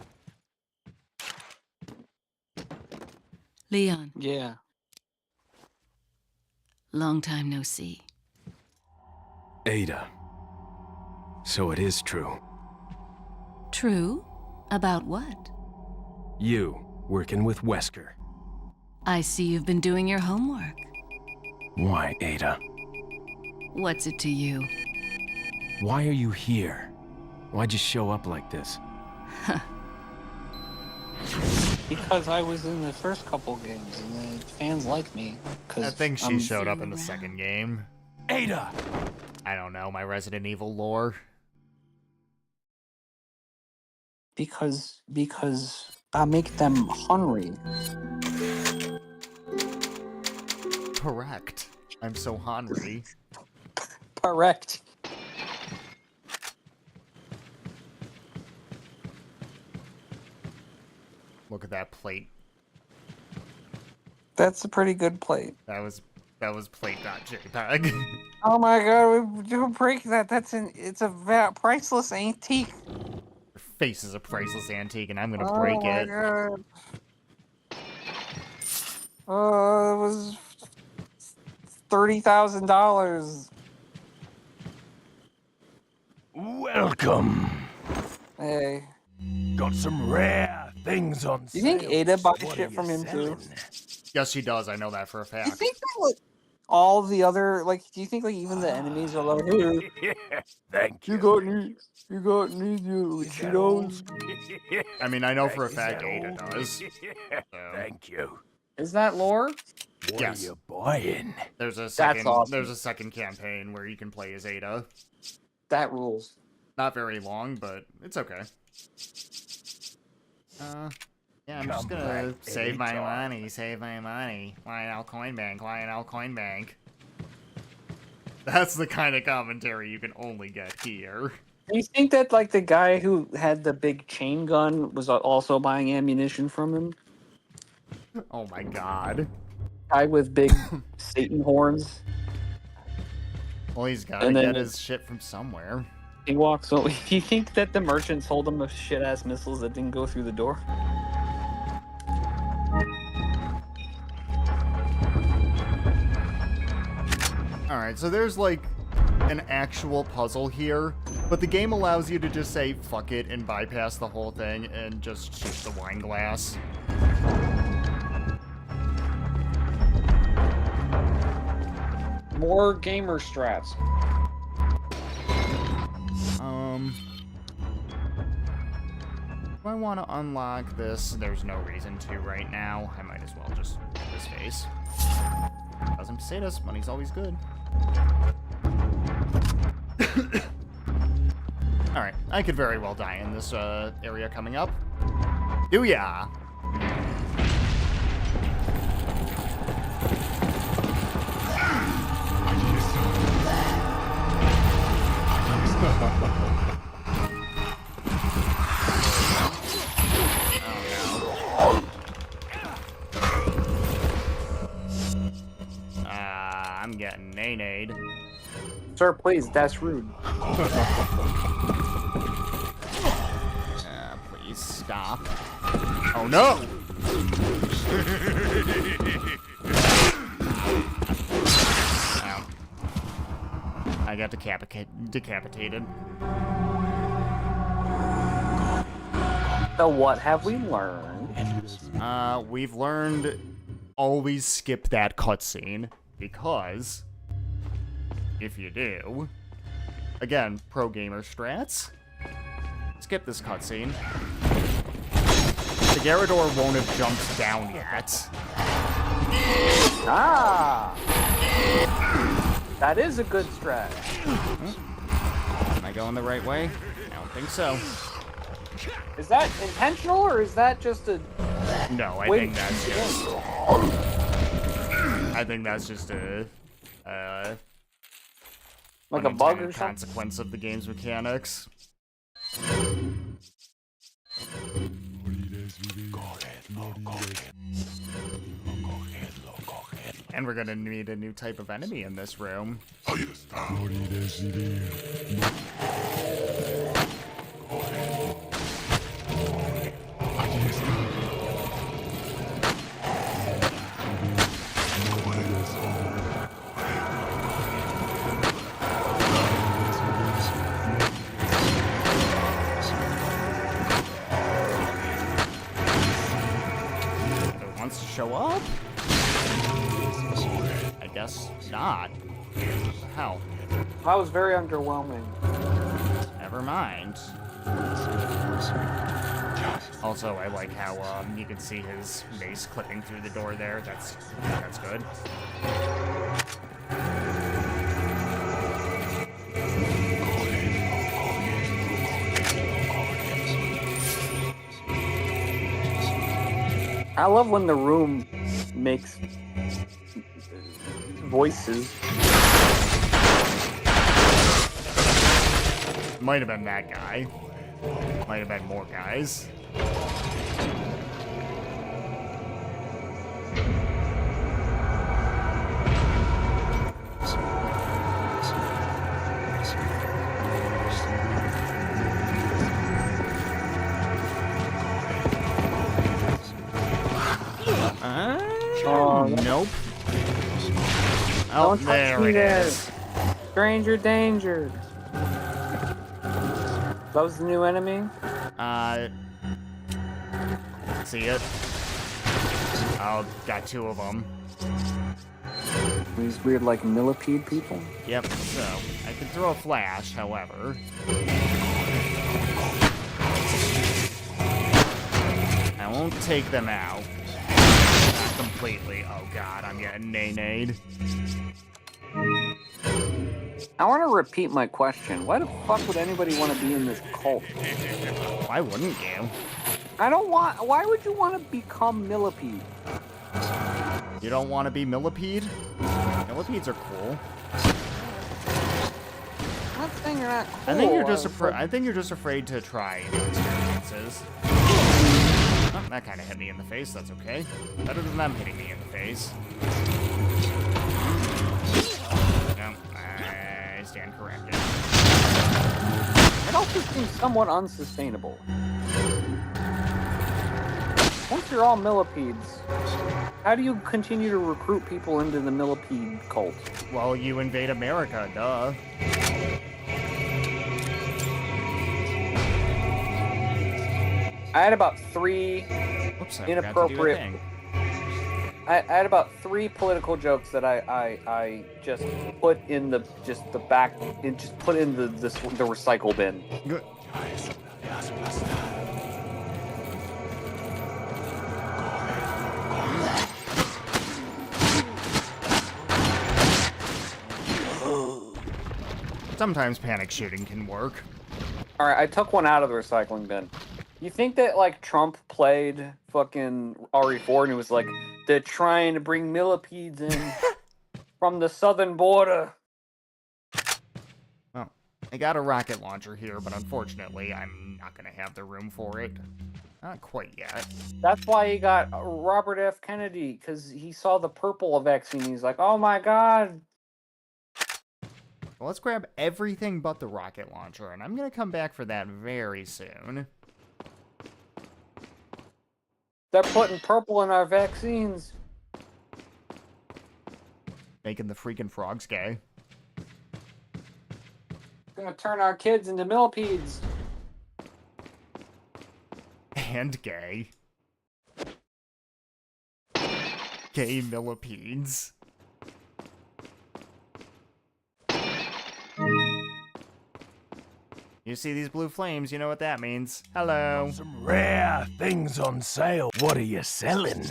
Leon, Yeah. long time no see. Ada. So it is true. True? About what? You, working with Wesker. I see you've been doing your homework. Why, Ada? What's it to you? Why are you here? Why'd you show up like this? Because I was in the first couple games, and the fans like me. I think she showed up in the around. second game. Ada! I don't know, my Resident Evil lore. Because I make them hungry. Correct. I'm so hungry. Correct. Look at that plate. That's a pretty good plate. That was plate.jpg. Oh my god, don't break that. It's a priceless antique. Your face is a priceless antique, and I'm gonna Oh break my it. god. Oh, it was $30,000. Welcome. Hey. Got some rare things on Do you think sale. Ada buys What shit are from you him too? selling? Yes, she does. I know that for a Do you fact. think that like all the other do you think like even the enemies are like, hey, Yeah, thank you. you got any Is that all? Cheetos? I mean, I know for a Is fact that Ada all? does. So, Thank you. Is that lore? What Yes. are you buying? there's a second. awesome. There's a second campaign where you can play as Ada. That rules. Not very long, but it's okay. Yeah, I'm just Come gonna back save my anytime. money. Save my money. Lionel Coin Bank. Lionel Coin Bank. That's the kind of commentary you can only get here. Do you think that like the guy who had the big chain gun was also buying ammunition from him? Oh my god. Guy with big Satan horns. Well, he's gotta And then- get his shit from somewhere. He walks over. Do you think that the merchant sold him shit ass missiles that didn't go through the door? Alright, so there's like an actual puzzle here, but the game allows you to just say fuck it and bypass the whole thing and just shoot the wine glass. More gamer strats. Do I want to unlock this? There's no reason to right now. I might as well just do this face. Doesn't say this, money's always good. Alright, I could very well die in this area coming up. Do ya? I'm getting nay-nayed. Sir, please, that's rude. Please stop. Oh no! got decapitated. So what have we learned? We've learned always skip that cutscene, because if you do, again, pro gamer strats, skip this cutscene. The Garrador won't have jumped down yet. Ah! That is a good strat. Am I going the right way? I don't think so. Is that intentional, or is that just a... No, I think that's just... I think that's just a... like a bug or something? Consequence of the game's mechanics. And we're gonna need a new type of enemy in this room. Wants to show up? I guess not. What the hell? That was very underwhelming. Never mind. Also, I like how you can see his mace clipping through the door there. That's good. I love when the room makes voices. Might have been that guy. Might have been more guys. Nope. Oh, there it is. Stranger danger. That was the new enemy? See it? Oh, got two of them. These weird, like, millipede people? Yep, so, I can throw a flash, however. I won't take them out. Not completely. Oh god, I'm getting nay-nayed. I want to repeat my question. Why the fuck would anybody want to be in this cult? Why wouldn't you? Why would you want to become millipede? You don't want to be millipede? Millipedes are cool. I'm not saying you're not cool. I think you're just afraid to try new experiences. Oh, that kind of hit me in the face. That's okay. Better than them hitting me in the face. No, I stand corrected. It also seems somewhat unsustainable. Once you're all millipedes, how do you continue to recruit people into the millipede cult? Well, you invade America, duh. I had about three inappropriate. I had about 3 political jokes that I just put in the back and just put in the recycle bin. Good. Sometimes panic shooting can work. All right, I took one out of the recycling bin. You think that, like, Trump played fucking RE4 and it was like, they're trying to bring millipedes in from the southern border? Well, I got a rocket launcher here, but unfortunately, I'm not going to have the room for it. Not quite yet. That's why he got Robert F. Kennedy, because he saw the purple vaccine. He's like, oh my god. Well, let's grab everything but the rocket launcher, and I'm going to come back for that very soon. They're putting purple in our vaccines. Making the freaking frogs gay. gonna turn our kids into millipedes. And gay. Gay millipedes. You see these blue flames, you know what that means. Hello. Some rare things on sale. What are you selling?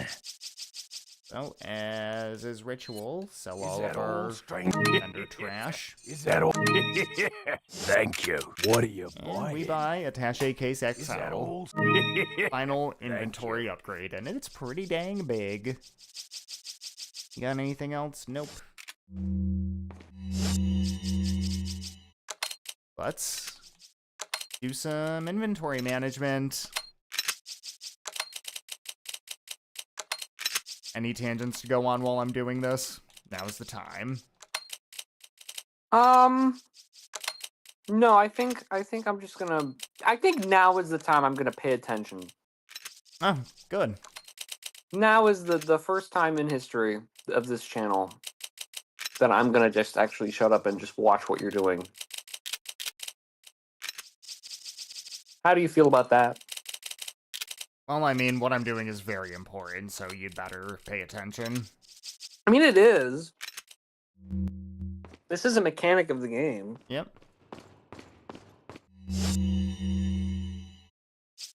So, as is ritual, sell all of our vendor trash. Is that all? Thank you. What are you buying? And we buy Attaché Case Is that XL. all? Final inventory upgrade, and it's pretty dang big. You got anything else? Nope. Let's do some inventory management. Any tangents to go on while I'm doing this? Now's the time. No, I think I'm just gonna. I think now is the time I'm gonna pay attention. Oh, good. Now is the first time in history of this channel that I'm gonna just actually shut up and just watch what you're doing. How do you feel about that? Well, I mean, what I'm doing is very important, so you'd better pay attention. I mean, it is. This is a mechanic of the game. Yep.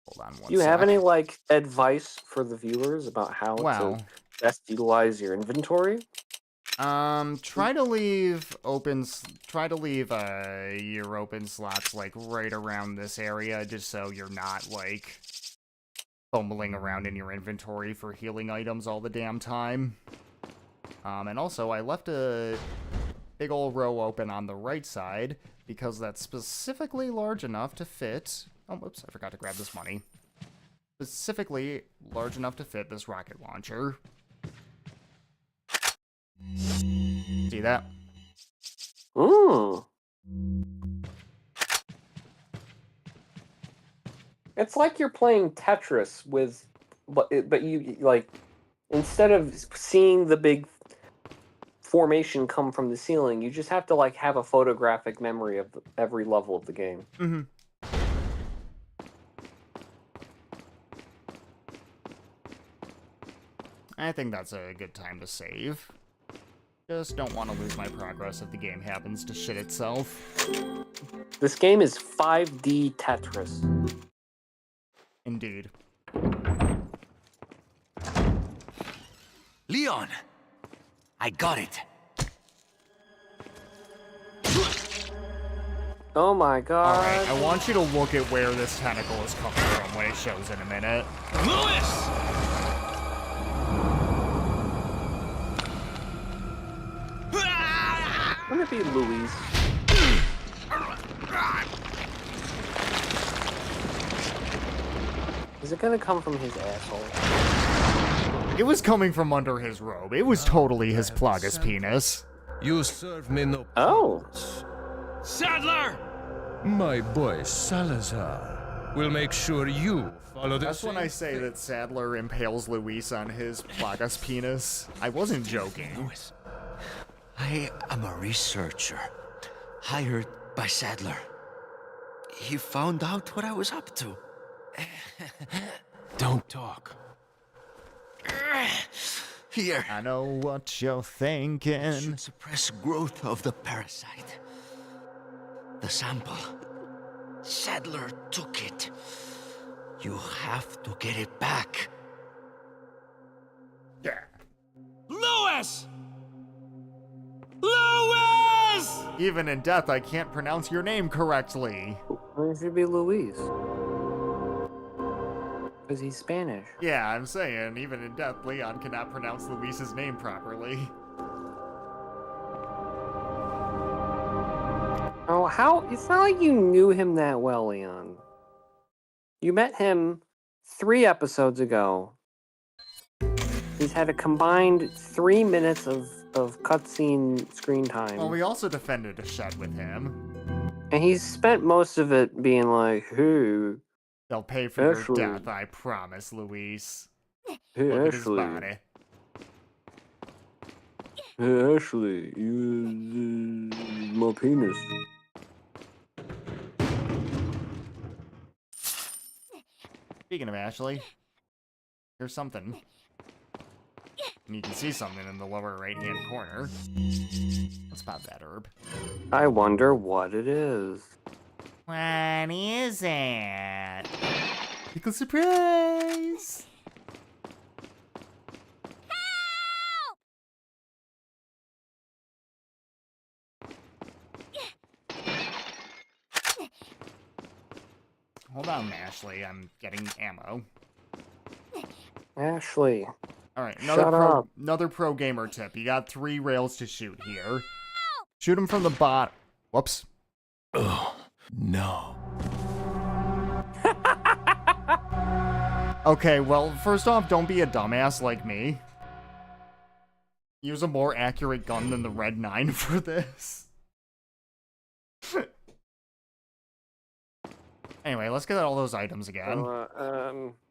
Hold on one Do you have sec. any, like, advice for the viewers about how to best utilize your inventory? Try to leave your open slots, like, right around this area, just so you're not, like, fumbling around in your inventory for healing items all the damn time. And also, I left a big old row open on the right side, because that's specifically large enough to fit... Oh, whoops, I forgot to grab this money. Specifically large enough to fit this rocket launcher. See that? Ooh. It's like you're playing Tetris with, but you, like, instead of seeing the big formation come from the ceiling, you just have to, like, have a photographic memory of every level of the game. Mm-hmm. I think that's a good time to save. Just don't want to lose my progress if the game happens to shit itself. This game is 5D Tetris. Indeed. Leon! I got it. Oh my god. Alright, I want you to look at where this tentacle is coming from when it shows in a minute. Louis! Wouldn't it be Louise? Is it gonna come from his asshole? It was coming from under his robe. It was totally his Plagas penis. You serve me no Oh. problems. Sadler! My boy Salazar will make sure you follow the That's when I say that Sadler impales Luis on his Plagas penis. I wasn't joking. I am a researcher, hired by Sadler. He found out what I was up to. Don't talk. Here. I know what you're thinking. Should suppress growth of the parasite. The sample. Sadler took it. You have to get it back. Yeah. Louis! Louis! Even in death, I can't pronounce your name correctly. It should be Luis. Because he's Spanish. Yeah, I'm saying, even in death, Leon cannot pronounce Luis's name properly. Oh, how? It's not like you knew him that well, Leon. You met him 3 episodes ago. He's had a combined 3 minutes of cutscene screen time. Well, we also defended a shed with him. And he's spent most of it being like, hey, They'll pay for Ashley. your death, I promise, Luis. hey Look at his Ashley. body. Hey Ashley, you my penis. Speaking of Ashley, here's something. And you can see something in the lower right-hand corner. Let's pop that herb. I wonder what it is. What is it? Pickle surprise! Hold on, Ashley. I'm getting ammo. Ashley. Alright, Shut up. another pro gamer tip. You got 3 rails to shoot here. Shoot them from the bottom. Whoops. Oh, no. Okay, well, first off, don't be a dumbass like me. Use a more accurate gun than the Red 9 for this. Anyway, let's get all those items again.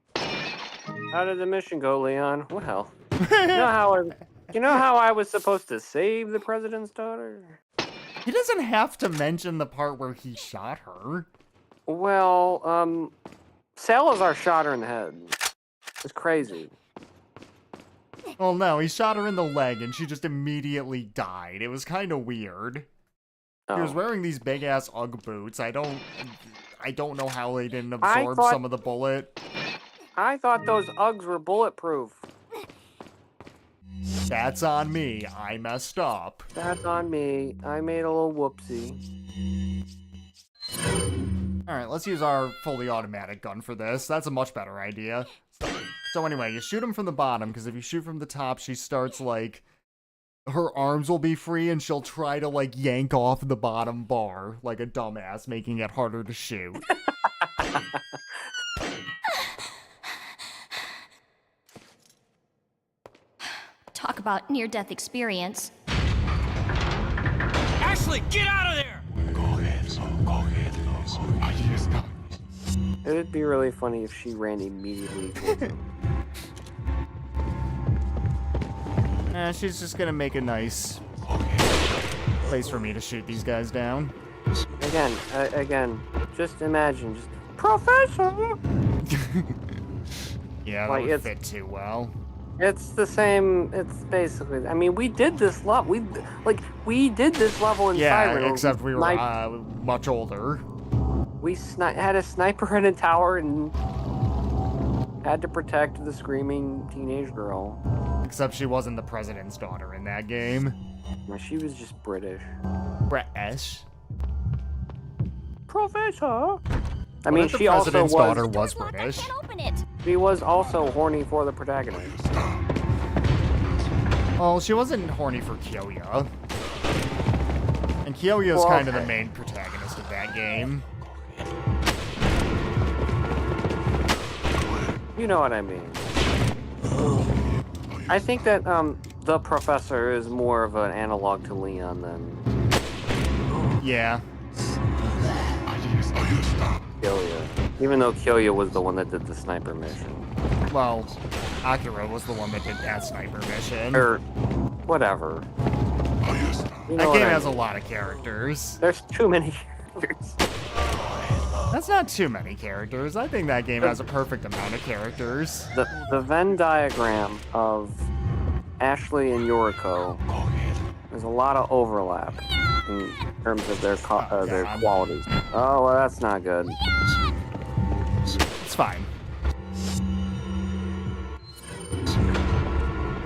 How did the mission go, Leon? Well, you know how I was supposed to save the president's daughter? He doesn't have to mention the part where he shot her. Well, Salazar shot her in the head. It's crazy. Well, no, he shot her in the leg and she just immediately died. It was kind of weird. Oh. He was wearing these big-ass Ugg boots. I don't know how they didn't absorb some of the bullet. I thought those Uggs were bulletproof. That's on me. I messed up. That's on me. I made a little whoopsie. Alright, let's use our fully automatic gun for this. That's a much better idea. So anyway, you shoot him from the bottom, because if you shoot from the top, she starts, like... Her arms will be free, and she'll try to, like, yank off the bottom bar, like a dumbass, making it harder to shoot. Talk about near-death experience. Ashley, get out of there! It would be really funny if she ran immediately towards him. She's just gonna make a nice place for me to shoot these guys down. Again, just imagine, Professor! Yeah, that Like, would fit too well. It's the same, it's basically, I mean, we did this level, we did this level in Siren. Yeah, except we were much older. We had a sniper in a tower and had to protect the screaming teenage girl. Except she wasn't the president's daughter in that game. No, she was just British. British? Professor! I mean, she the president's also daughter was British. I can't open it. She was also horny for the protagonist. Well, she wasn't horny for Kyoya. And Kyoya's kind of the main protagonist of that game. You know what I mean. I think that the professor is more of an analog to Leon than Yeah. Kyoya. Even though Kyoya was the one that did the sniper mission. Well, Akira was the one that did that sniper mission. Or whatever. You know that game I has a mean. lot of characters. There's too many characters. That's not too many characters. I think that game has a perfect amount of characters. The Venn diagram of Ashley and Yoriko, there's a lot of overlap in terms of their qualities. Oh, well, that's not good. It's fine.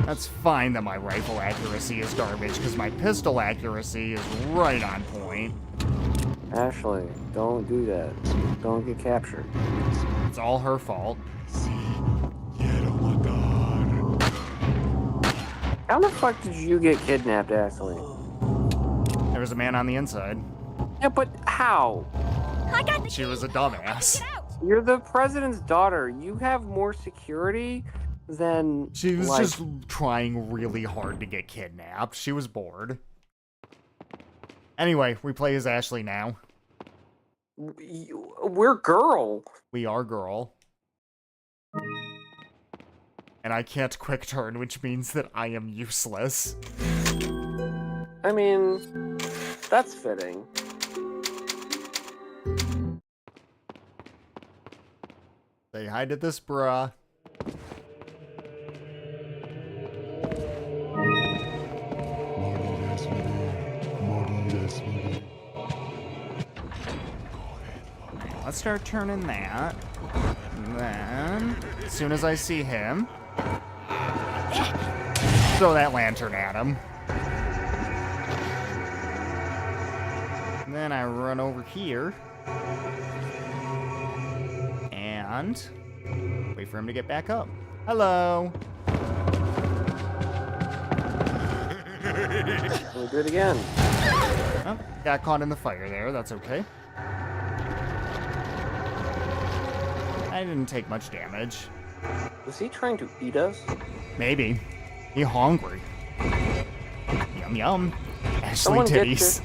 That's fine that my rifle accuracy is garbage, because my pistol accuracy is right on point. Ashley, don't do that. Don't get captured. It's all her fault. How the fuck did you get kidnapped, Ashley? There was a man on the inside. Yeah, but how? I got the She was a dumbass. Get out. You're the president's daughter. You have more security than... She was like, just trying really hard to get kidnapped. She was bored. Anyway, we play as Ashley now. We're girl. We are girl. And I can't quick turn, which means that I am useless. I mean, that's fitting. Say hi to this bra. Let's start turning that. And then, as soon as I see him, throw that lantern at him. And then I run over here. And wait for him to get back up. Hello. We'll do it again. Oh, got caught in the fire there. That's okay. I didn't take much damage. Was he trying to eat us? Maybe. He hungry. Yum yum. Ashley Someone titties.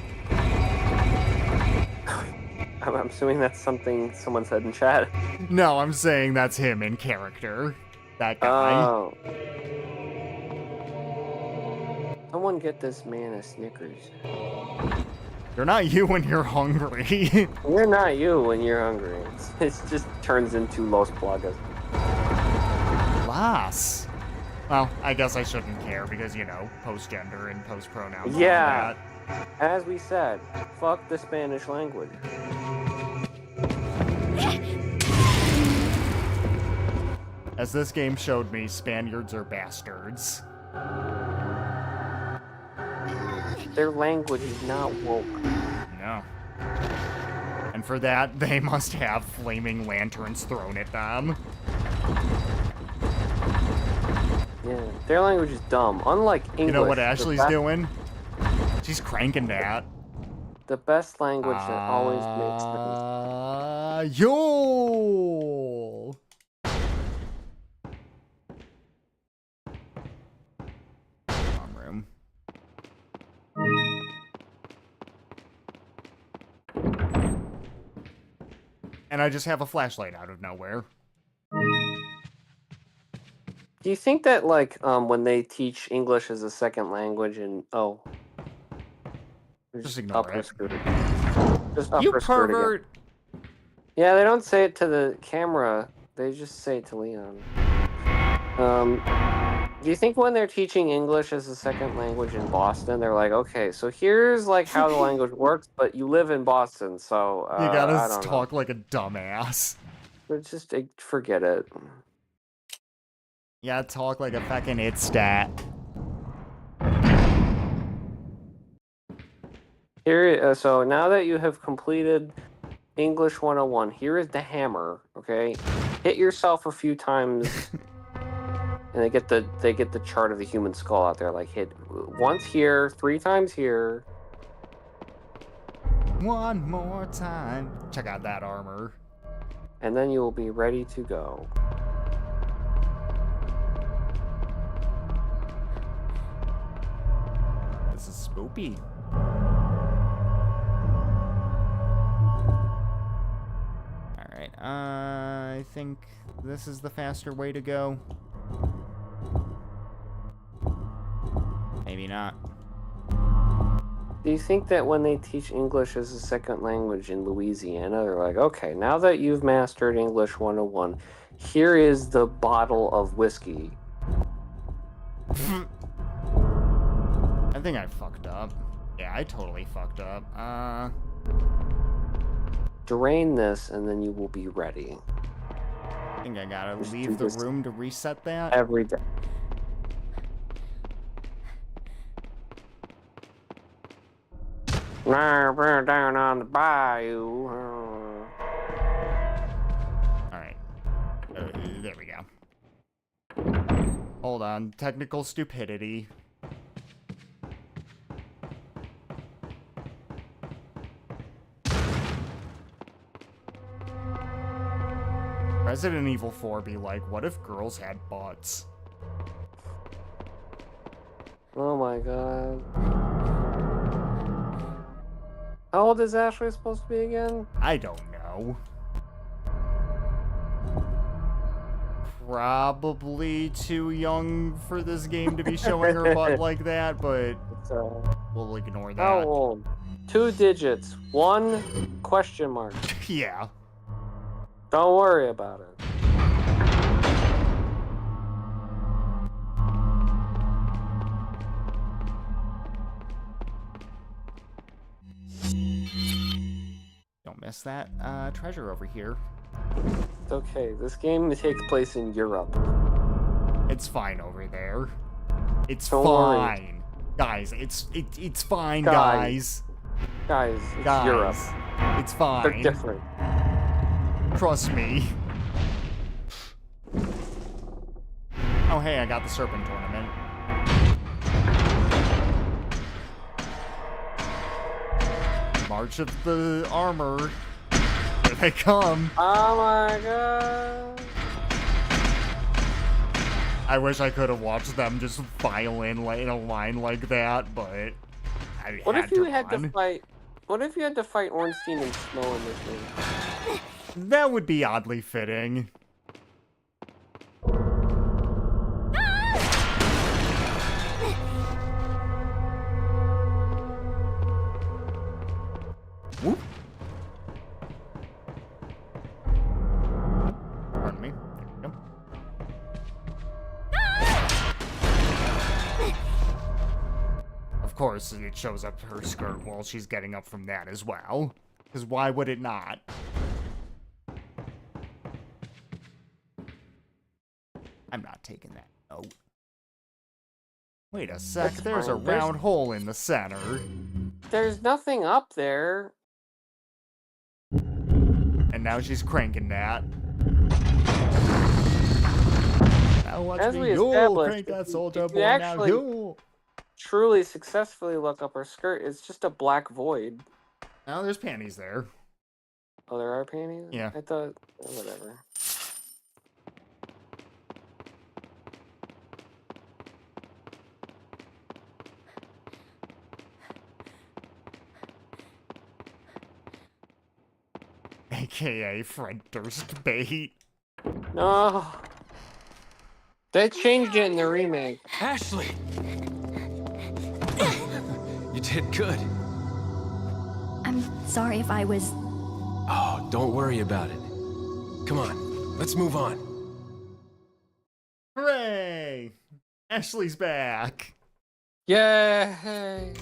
I'm assuming that's something someone said in chat. No, I'm saying that's him in character. That guy. Oh. Someone get this man a Snickers. You're not you when you're hungry. You're not you when you're hungry. It just turns into Los Plagas. Las. Well, I guess I shouldn't care because, you know, post-gender and post-pronouns. Yeah. As we said, fuck the Spanish language. As this game showed me, Spaniards are bastards. Their language is not woke. No. And for that, they must have flaming lanterns thrown at them. Yeah, their language is dumb. Unlike English. You know what Ashley's doing? She's cranking that. The best language that always makes sense. Yo! Room. And I just have a flashlight out of nowhere. Do you think that, like, when they teach English as a second language and just ignore it. Just You upper skirt pervert! again. Yeah, they don't say it to the camera. They just say it to Leon. Do you think when they're teaching English as a second language in Boston, they're like, okay, so here's like how the language works, but you live in Boston, so You I gotta don't talk know. like a dumbass. But just forget it. You gotta talk like a fucking it stat. Here, so now that you have completed English 101, here is the hammer. Okay, hit yourself a few times, and they get the chart of the human skull out there. Like hit once here, 3 times here. One more time. Check out that armor. And then you will be ready to go. This is spoopy. Alright, I think this is the faster way to go. Maybe not. Do you think that when they teach English as a second language in Louisiana, they're like, okay, now that you've mastered English 101, here is the bottle of whiskey. I think I fucked up. Yeah, I totally fucked up. Drain this, and then you will be ready. I think I gotta Just leave do the this room to reset that. every day. Down on the bayou. Alright. There we go. Hold on. Technical stupidity. Resident Evil 4 be like, what if girls had butts? Oh my god. How old is Ashley supposed to be again? I don't know. Probably too young for this game to be showing her butt like that, but we'll ignore that. How old? 2 digits. 1 question mark. Yeah. Don't worry about it. miss that treasure over here. It's okay. This game takes place in Europe. It's fine over there. It's Don't fine. worry. Guys, it's fine, guys. Guys, it's Europe. It's fine. They're different. Trust me. Oh, hey, I got the Serpent Tournament. March of the Armor. Here they come. Oh my god. I wish I could have watched them just file in a line like that, but I What had if you to had run. to fight? What if you had to fight Ornstein and Snow in this game? That would be oddly fitting. Whoop. Pardon me. There we go. Of course, it shows up her skirt while she's getting up from that as well. Because why would it not? I'm not taking that note. Wait a sec, That's there's a fine. There's- round hole in the center. There's nothing up there. And now she's cranking that. Now watch As me we go, established, crank that if soldier you boy now, actually- go. Truly successfully look up her skirt. It's just a black void. Now there's panties there. Oh, there are panties? Yeah. I thought, whatever. AKA Fred Durst bait. No. They changed it in the remake. Ashley! You did good. I'm sorry if I was... Oh, don't worry about it. Come on, let's move on. Hooray! Ashley's back. Yay!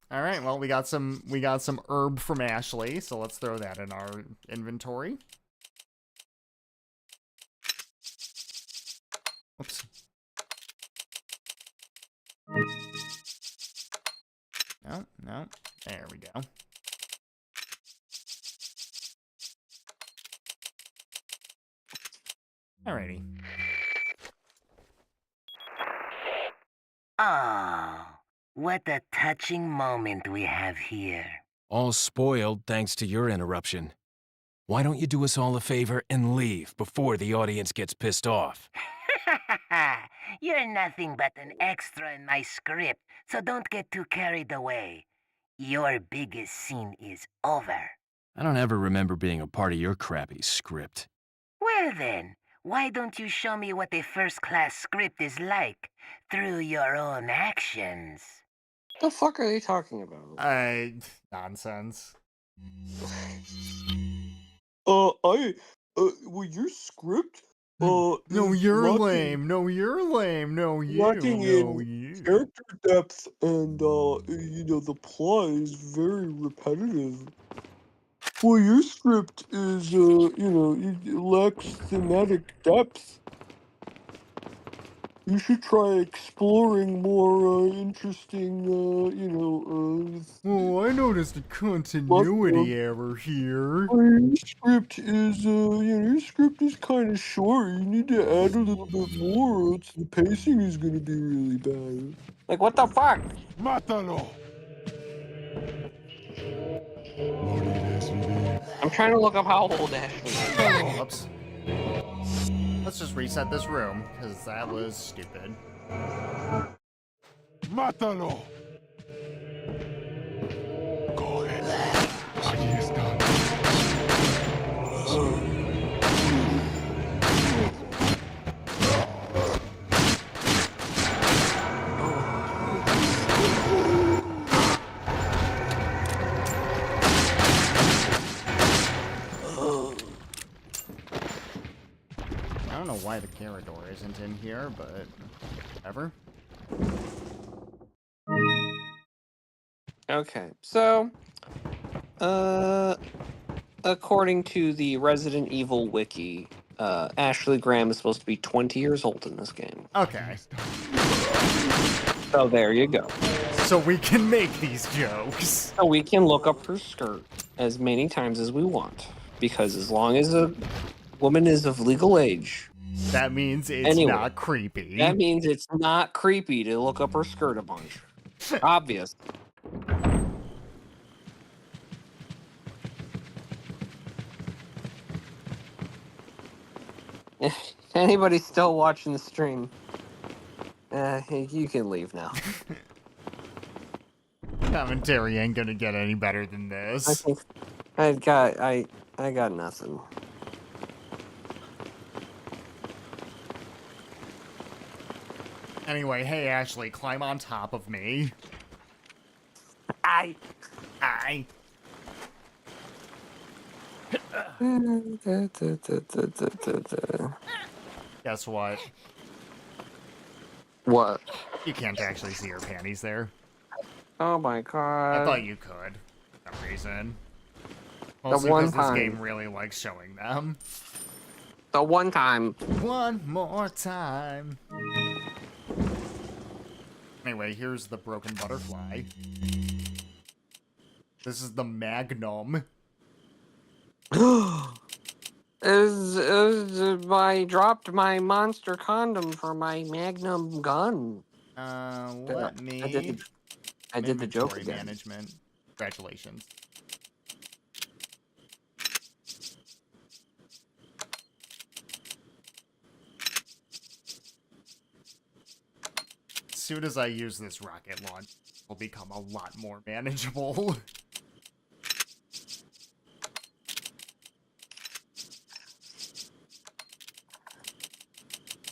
All right, well, we got some herb from Ashley, so let's throw that in our inventory. Oops. No. There we go. Alrighty. Oh, what a touching moment we have here. All spoiled thanks to your interruption. Why don't you do us all a favor and leave before the audience gets pissed off? You're nothing but an extra in my script, so don't get too carried away. Your biggest scene is over. I don't ever remember being a part of your crappy script. Well then, why don't you show me what a first-class script is like through your own actions? What the fuck are they talking about? Nonsense. Well, your script, No, is you're lacking- lame. No, you're lame. No, you. lacking No, in you. character depth and, the plot is very repetitive. Well, your script is, it lacks thematic depth. You should try exploring more, interesting, Oh, I noticed a continuity error here. Your script is kind of short. You need to add a little bit more, or else the pacing is going to be really bad. Like, what the fuck? Mátalo! I'm trying to look up how old Ashley is. Whoops. Let's just reset this room, because that was stupid. Mátalo! Go ahead. Allí está. I don't know why the Carador isn't in here, but whatever. Okay, so, according to the Resident Evil wiki, Ashley Graham is supposed to be 20 years old in this game. Okay. So there you go. So we can make these jokes. So we can look up her skirt as many times as we want. Because as long as a woman is of legal age... That means it's not creepy. That means it's not creepy to look up her skirt a bunch. Obvious. If anybody's still watching the stream, you can leave now. Commentary ain't gonna get any better than this. I think I got nothing. Anyway, hey Ashley, climb on top of me. I. Guess what? What? You can't actually see her panties there. Oh my god. I thought you could, for some reason. The Mostly one because this time. game really likes showing them. The one time. One more time. Anyway, here's the broken butterfly. This is the Magnum. I dropped my monster condom for my Magnum gun. Let me... I did the joke Inventory again. management. Congratulations. As soon as I use this rocket launch, it will become a lot more manageable.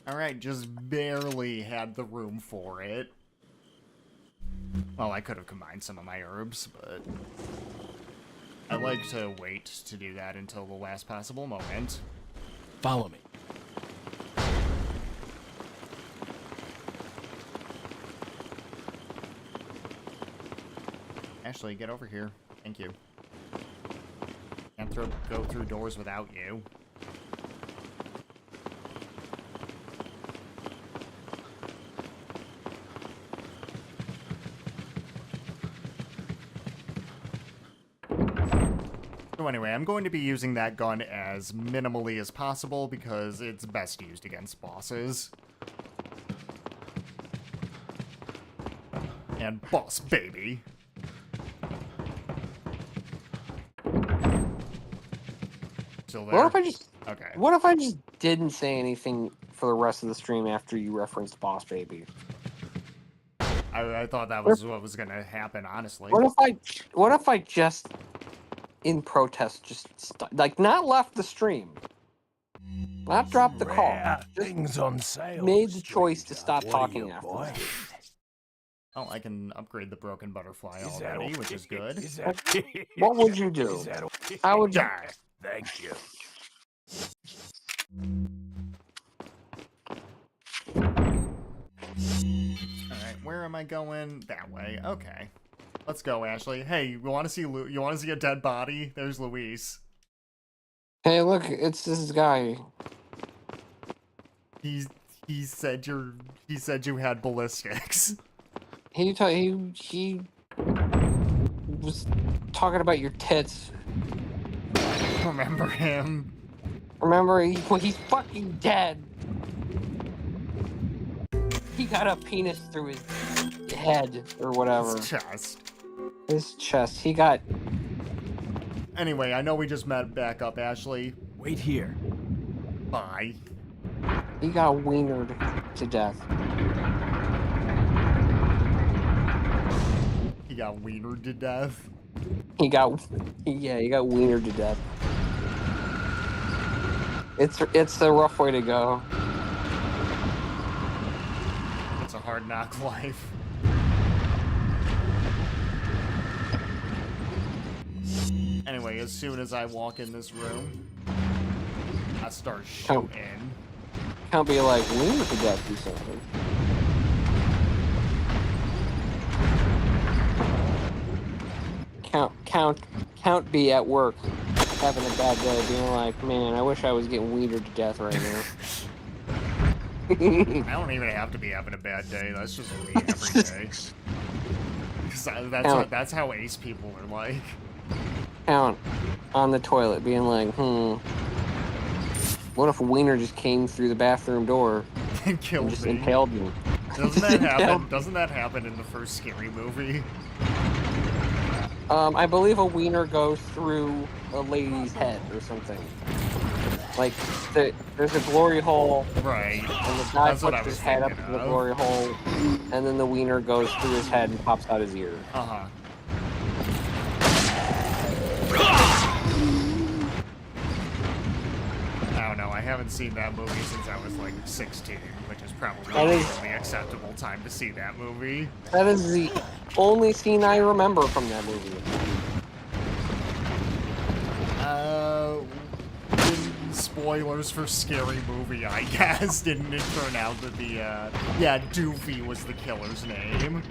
Alright, just barely had the room for it. Well, I could have combined some of my herbs, but I like to wait to do that until the last possible moment. Follow me. Ashley, get over here. Thank you. Can't go through doors without you. So anyway, I'm going to be using that gun as minimally as possible because it's best used against bosses. And boss baby. Still there? What if I just... Okay. What if I just didn't say anything for the rest of the stream after you referenced Boss Baby? I thought that was what was gonna happen, honestly. What if I just, in protest, just like not left the stream, not dropped the call, just things on sale. made the choice to stop talking after. Oh, I can upgrade the broken butterfly already, which is good. What would you do? How would you? Die. Thank you. Alright, where am I going? That way. Okay. Let's go, Ashley. Hey, you want to see a dead body? There's Luis. Hey, look, it's this guy. He said you had ballistics. He was talking about your tits. Remember him? Remember, he's fucking dead. He got a penis through his head or whatever. His chest. His chest. He got... Anyway, I know we just met back up, Ashley. Wait here. Bye. He got wienered to death. He got wienered to death? He got wienered to death. It's a rough way to go. It's a hard knock life. Anyway, as soon as I walk in this room, I start shooting. Can't be like, wienered to death, do something. Count B at work having a bad day, being like, man, I wish I was getting weeded to death right now. I don't even have to be having a bad day. That's just me every day. That's how ace people are like. Count on the toilet, being like, what if a wiener just came through the bathroom door and killed just me? Impaled me? Doesn't that happen? Doesn't that happen in the first Scary Movie? I believe a wiener goes through a lady's head or something. Like, there's a glory hole. Right. And the guy puts his head up to the glory hole, and then the wiener goes through his head and pops out his ear. Uh-huh. I don't know, I haven't seen that movie since I was like 16, which is probably the only acceptable time to see that movie. That is the only scene I remember from that movie. Spoilers for Scary Movie, I guess. Didn't it turn out that yeah, Doofy was the killer's name?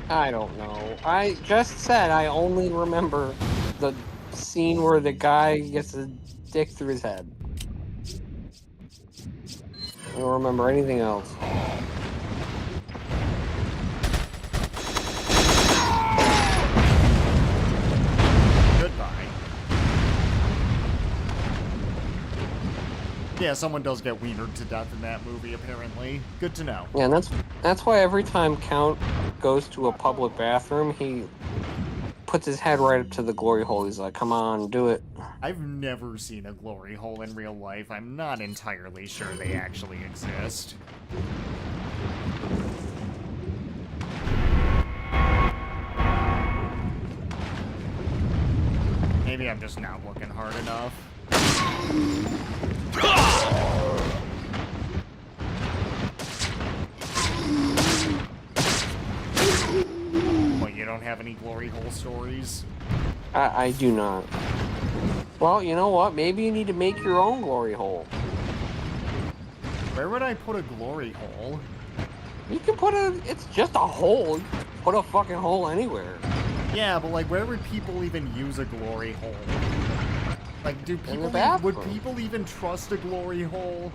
I don't know. I just said I only remember the scene where the guy gets a dick through his head. I don't remember anything else. Goodbye. Yeah, someone does get wienered to death in that movie, apparently. Good to know. Yeah, and that's why every time Count goes to a public bathroom, he puts his head right up to the glory hole. He's like, come on, do it. I've never seen a glory hole in real life. I'm not entirely sure they actually exist. Maybe I'm just not looking hard enough. What, you don't have any glory hole stories? I do not. Well, you know what? Maybe you need to make your own glory hole. Where would I put a glory hole? You can put it's just a hole. Put a fucking hole anywhere. Yeah, but like, where would people even use a glory hole? Like, would people even trust a glory hole?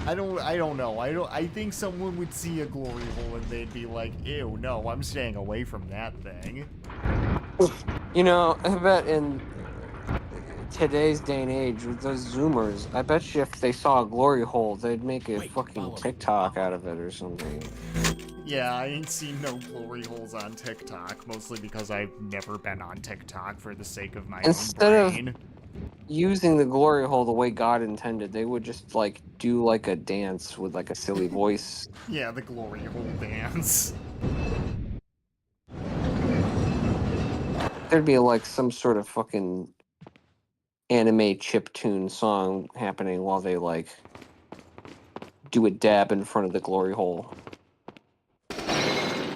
I don't know. I think someone would see a glory hole and they'd be like, ew, no, I'm staying away from that thing. You know, I bet in today's day and age with those Zoomers, I bet you if they saw a glory hole, they'd make a fucking TikTok out of it or something. Yeah, I ain't seen no glory holes on TikTok, mostly because I've never been on TikTok for the sake of my own brain. Of using the glory hole the way God intended, they would just, like, do, like, a dance with, like, a silly voice. Yeah, the glory hole dance. There'd be, like, some sort of fucking anime chiptune song happening while they, like, do a dab in front of the glory hole.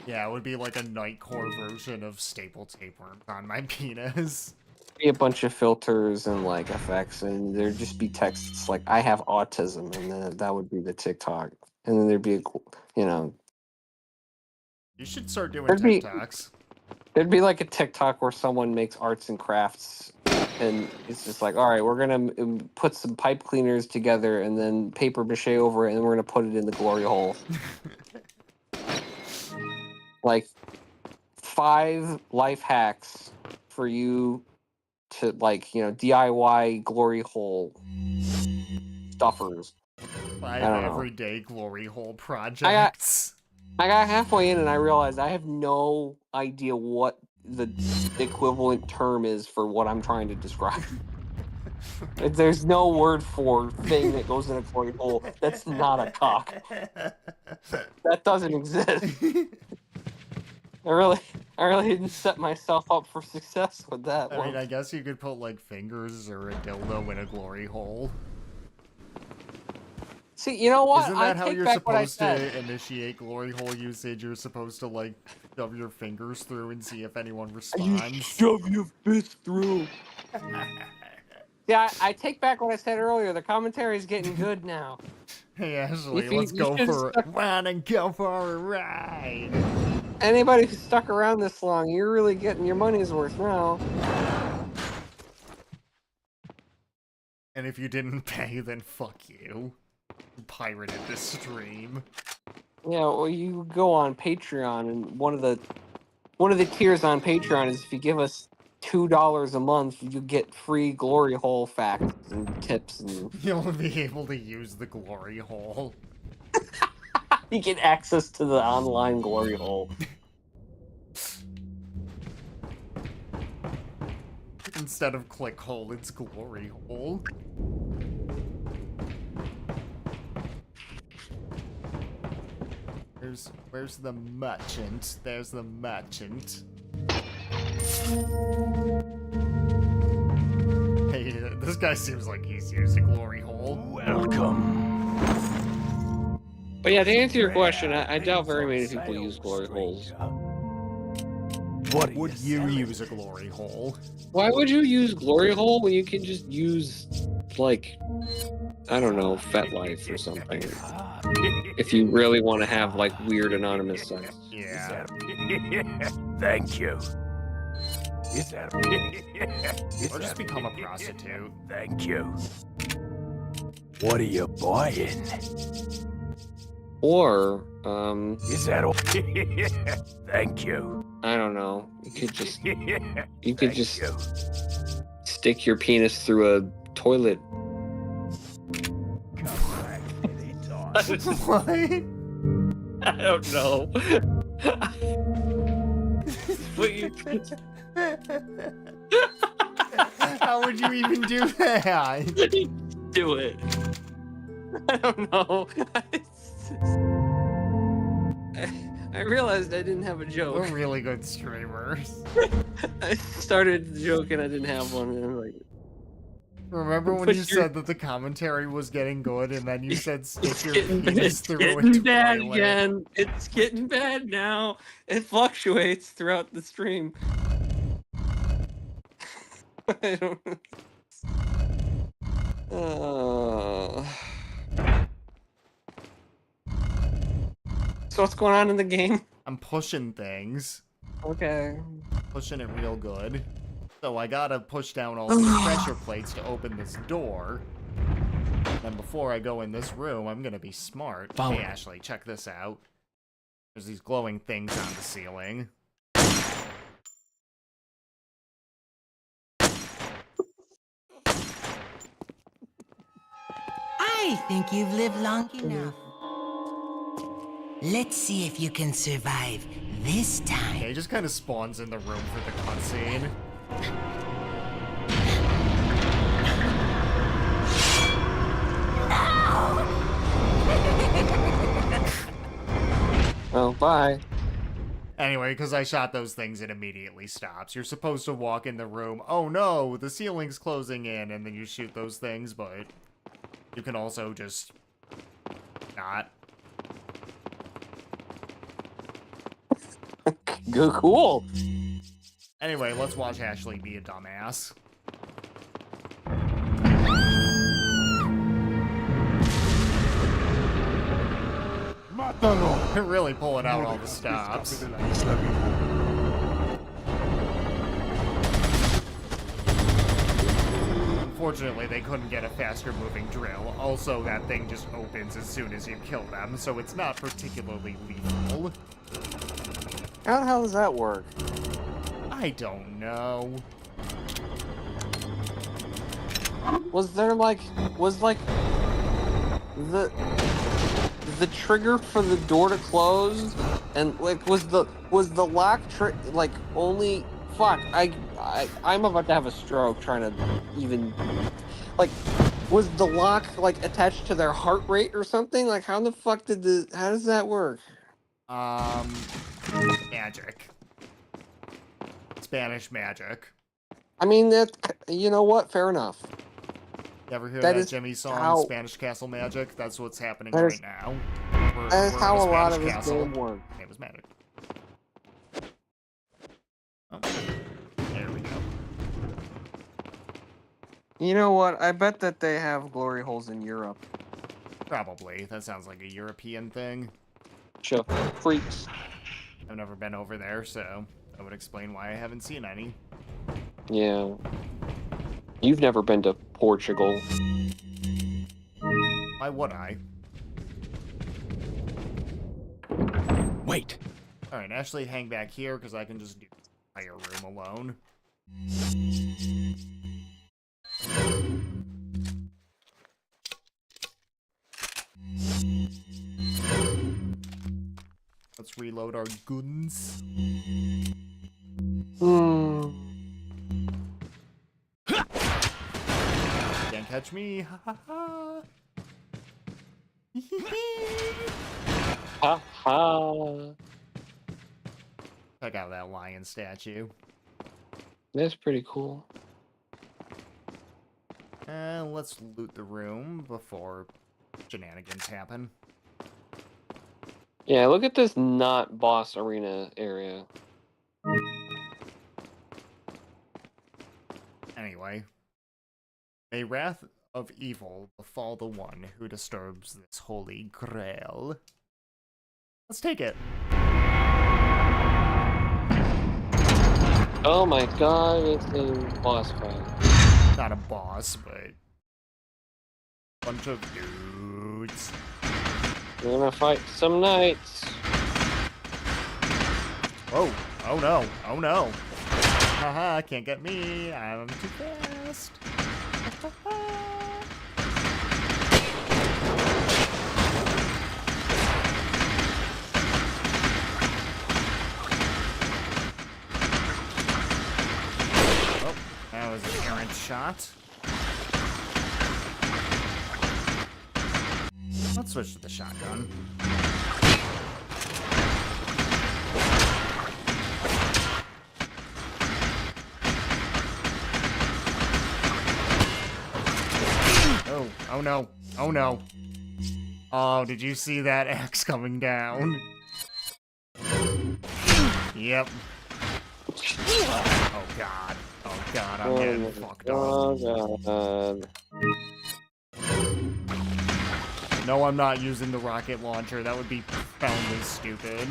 Yeah, it would be like a Nightcore version of Staple Tapeworm on my penis. Be a bunch of filters and like effects, and there'd just be texts like "I have autism," and then that would be the TikTok, and then there'd be You should start doing TikToks. There'd be like a TikTok where someone makes arts and crafts, and it's just like, all right, we're gonna put some pipe cleaners together and then paper mache over it, and we're gonna put it in the glory hole. Like 5 life hacks for you to, like, you know, DIY glory hole stuffers. 5 everyday glory hole projects. I got halfway in and I realized I have no idea what the equivalent term is for what I'm trying to describe. There's no word for thing that goes in a glory hole that's not a cock. That doesn't exist. I really didn't set myself up for success with that one. I mean, I guess you could put, like, fingers or a dildo in a glory hole. See, you know what? Isn't that how you're supposed to initiate glory hole usage? You're supposed to, like, shove your fingers through and see if anyone responds. You shove your fist through. Yeah, I take back what I said earlier. The commentary is getting good now. Hey, Ashley, let's go for a ride and go for a ride. Anybody who's stuck around this long, you're really getting your money's worth now. And if you didn't pay, then fuck you. You pirated this stream. Yeah, well, you go on Patreon, and one of the tiers on Patreon is if you give us $2 a month, you get free glory hole facts and tips, and You'll be able to use the glory hole. you get access to the online glory hole. Instead of click hole, it's glory hole. Where's the merchant? There's the merchant. Hey, this guy seems like he's used a glory hole. Welcome. But yeah, to answer your question, I doubt very many people use glory holes. What Would you use a glory hole? Why would you use glory hole when you can just use, like, I don't know, FetLife or something? If you really want to have, like, weird anonymous sex. Yeah. Thank you. Or just become a prostitute. Thank you. What are you buying? Or, Is that all? Thank you. I don't know. You could just stick your penis through a toilet. What? I don't know. But you How would you even do that? do it. I don't know. I realized I didn't have a joke. We're really good streamers. I started the joke and I didn't have one, and I'm like, remember when you said that the commentary was getting good, and then you said stick your penis through a toilet? It's getting bad again. It's getting bad now. It fluctuates throughout the stream. I don't know. So what's going on in the game? I'm pushing things. Okay. Pushing it real good. So I gotta push down all these pressure plates to open this door. And before I go in this room, I'm gonna be smart. Hey, Ashley, check this out. There's these glowing things on the ceiling. I think you've lived long enough. Let's see if you can survive this time. Okay, he just kind of spawns in the room for the cutscene. Oh, bye. Anyway, because I shot those things, it immediately stops. You're supposed to walk in the room, oh no, the ceiling's closing in, and then you shoot those things, but you can also just not. Good, cool. Anyway, let's watch Ashley be a dumbass. Really pulling out all the stops. Unfortunately, they couldn't get a faster moving drill. Also, that thing just opens as soon as you kill them, so it's not particularly lethal. How the hell does that work? I don't know. Was the trigger for the door to close, and like was the lock like only I'm about to have a stroke trying to even like was the lock like attached to their heart rate or something? Like how does that work? Magic. Spanish magic. I mean that you know what? Fair enough. You ever hear that Jimmy song, Spanish Castle Magic? That's what's happening right now. That's how a lot of this game works. It was magic. Oh, there we go. You know what? I bet that they have glory holes in Europe. Probably. That sounds like a European thing. Sure. Freaks. I've never been over there, so that would explain why I haven't seen any. Yeah. You've never been to Portugal. Why would I? Wait! Alright, Ashley, hang back here, because I can just do the entire room alone. Let's reload our guns. Can't catch me. Ha ha ha. Ha ha. Check out that lion statue. That's pretty cool. And let's loot the room before shenanigans happen. Yeah, look at this not boss arena area. Anyway. May wrath of evil befall the one who disturbs this holy grail. Let's take it. Oh my god, it's a boss fight. Not a boss, but a bunch of dudes. We're gonna fight some knights. Oh, oh no, oh no. Haha, can't get me, I'm too fast. Oh, that was an errant shot. Let's switch to the shotgun. Oh, oh no, oh no. Oh, did you see that axe coming down? Yep. Oh god, I'm getting fucked up. Oh god. No, I'm not using the rocket launcher. That would be profoundly stupid.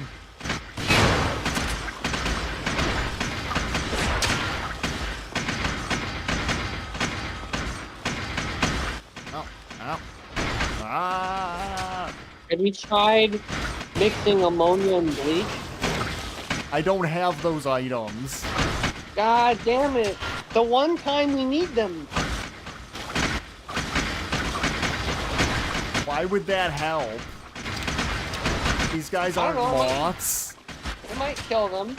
Oh, oh. Ah! Have you tried mixing ammonia and bleach? I don't have those items. God damn it. The one time we need them. Why would that help? These guys aren't moths. It might kill them.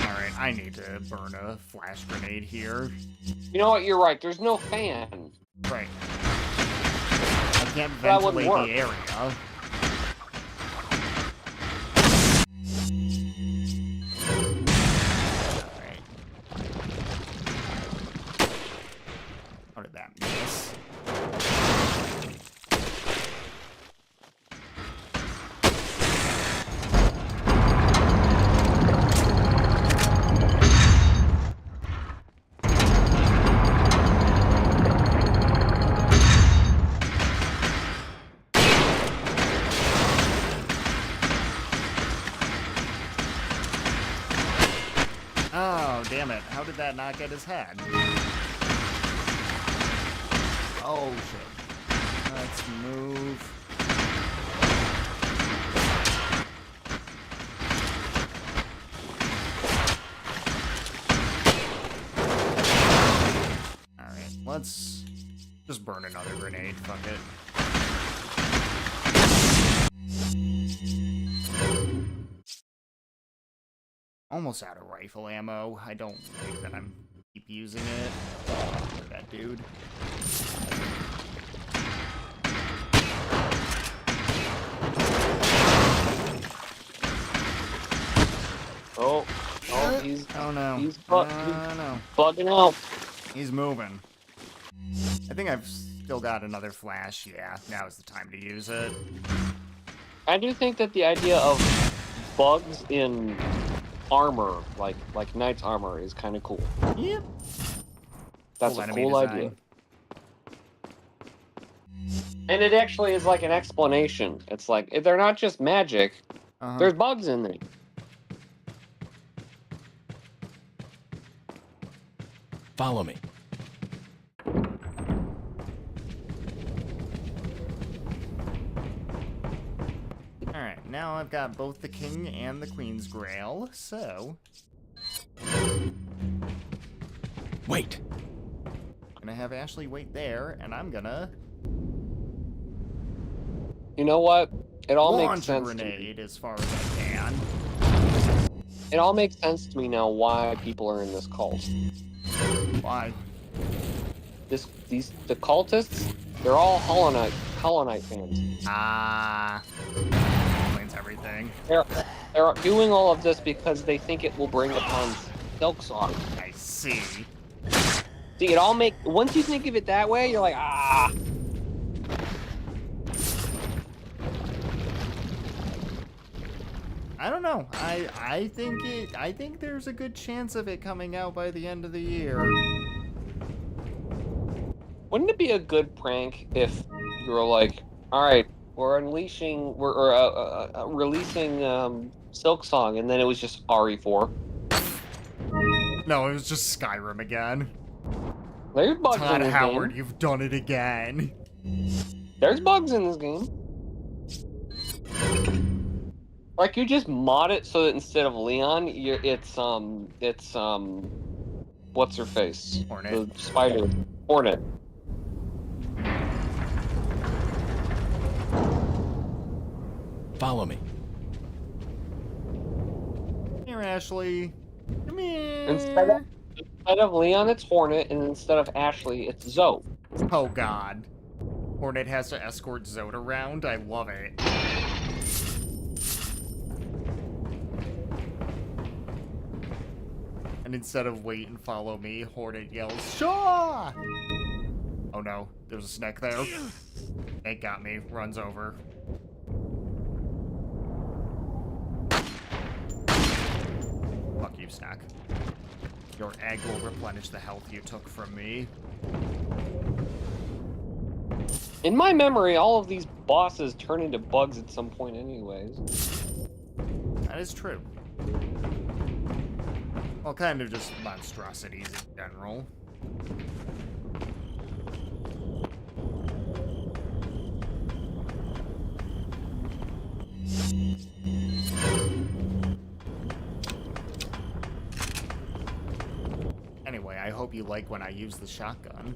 Alright, I need to burn a flash grenade here. You know what? You're right. There's no fan. Right. I can't ventilate the area. Alright. How did that miss? Oh, damn it. How did that not get his head? Oh, shit. Let's move. Alright, let's just burn another grenade. Fuck it. Almost out of rifle ammo. I don't like that I'm keep using it. For that dude. Oh, he's bugging out. He's moving. I think I've still got another flash. Yeah, now is the time to use it. I do think that the idea of bugs in armor, like knight's armor, is kind of cool. Yep. That's a cool idea. And it actually is like an explanation. It's like, they're not just magic. There's bugs in there. Follow me. Alright, now I've got both the king and the queen's grail, so... Wait. I'm gonna have Ashley wait there, and I'm gonna... You know what? It all launch makes sense a grenade to me. as far as I can. It all makes sense to me now why people are in this cult. Why? The cultists, they're all Hollow Knight fans. Ah, explains everything. They're doing all of this because they think it will bring upon Silksong. I see. See, it all once you think of it that way, you're like, ah. I don't know. I think there's a good chance of it coming out by the end of the year. Wouldn't it be a good prank if you were like, all right, we're releasing Silksong, and then it was just RE4? No, it was just Skyrim again. There's bugs Todd in this Howard, game. you've done it again. There's bugs in this game. Like, you just mod it so that instead of Leon, it's what's her face? Hornet. The spider. Hornet. Follow me. Here, Ashley. Come here. Instead of Leon, it's Hornet, and instead of Ashley, it's Zoe. Oh, God. Hornet has to escort Zode around? I love it. And instead of wait and follow me, Hornet yells, Shaw! Oh no, there's a snake there. Snake got me, runs over. Fuck you, Snack. Your egg will replenish the health you took from me. In my memory, all of these bosses turn into bugs at some point anyways. That is true. Well, kind of just monstrosities in general. Anyway, I hope you like when I use the shotgun.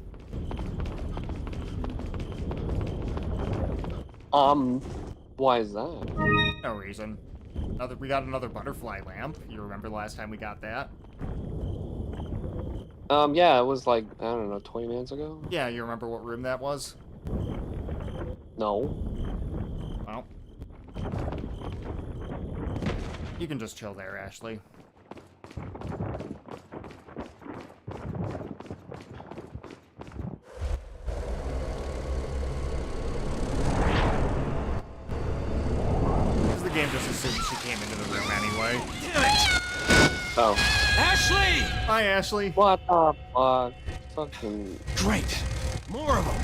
Why is that? No reason. We got another butterfly lamp. You remember last time we got that? Yeah, it was like, I don't know, 20 minutes ago? Yeah, you remember what room that was? No. Well. You can just chill there, Ashley. The game just assumed she came into the room anyway. Damn it! Oh. Ashley! Hi, Ashley. What the fuck? Fucking... Great! More of them!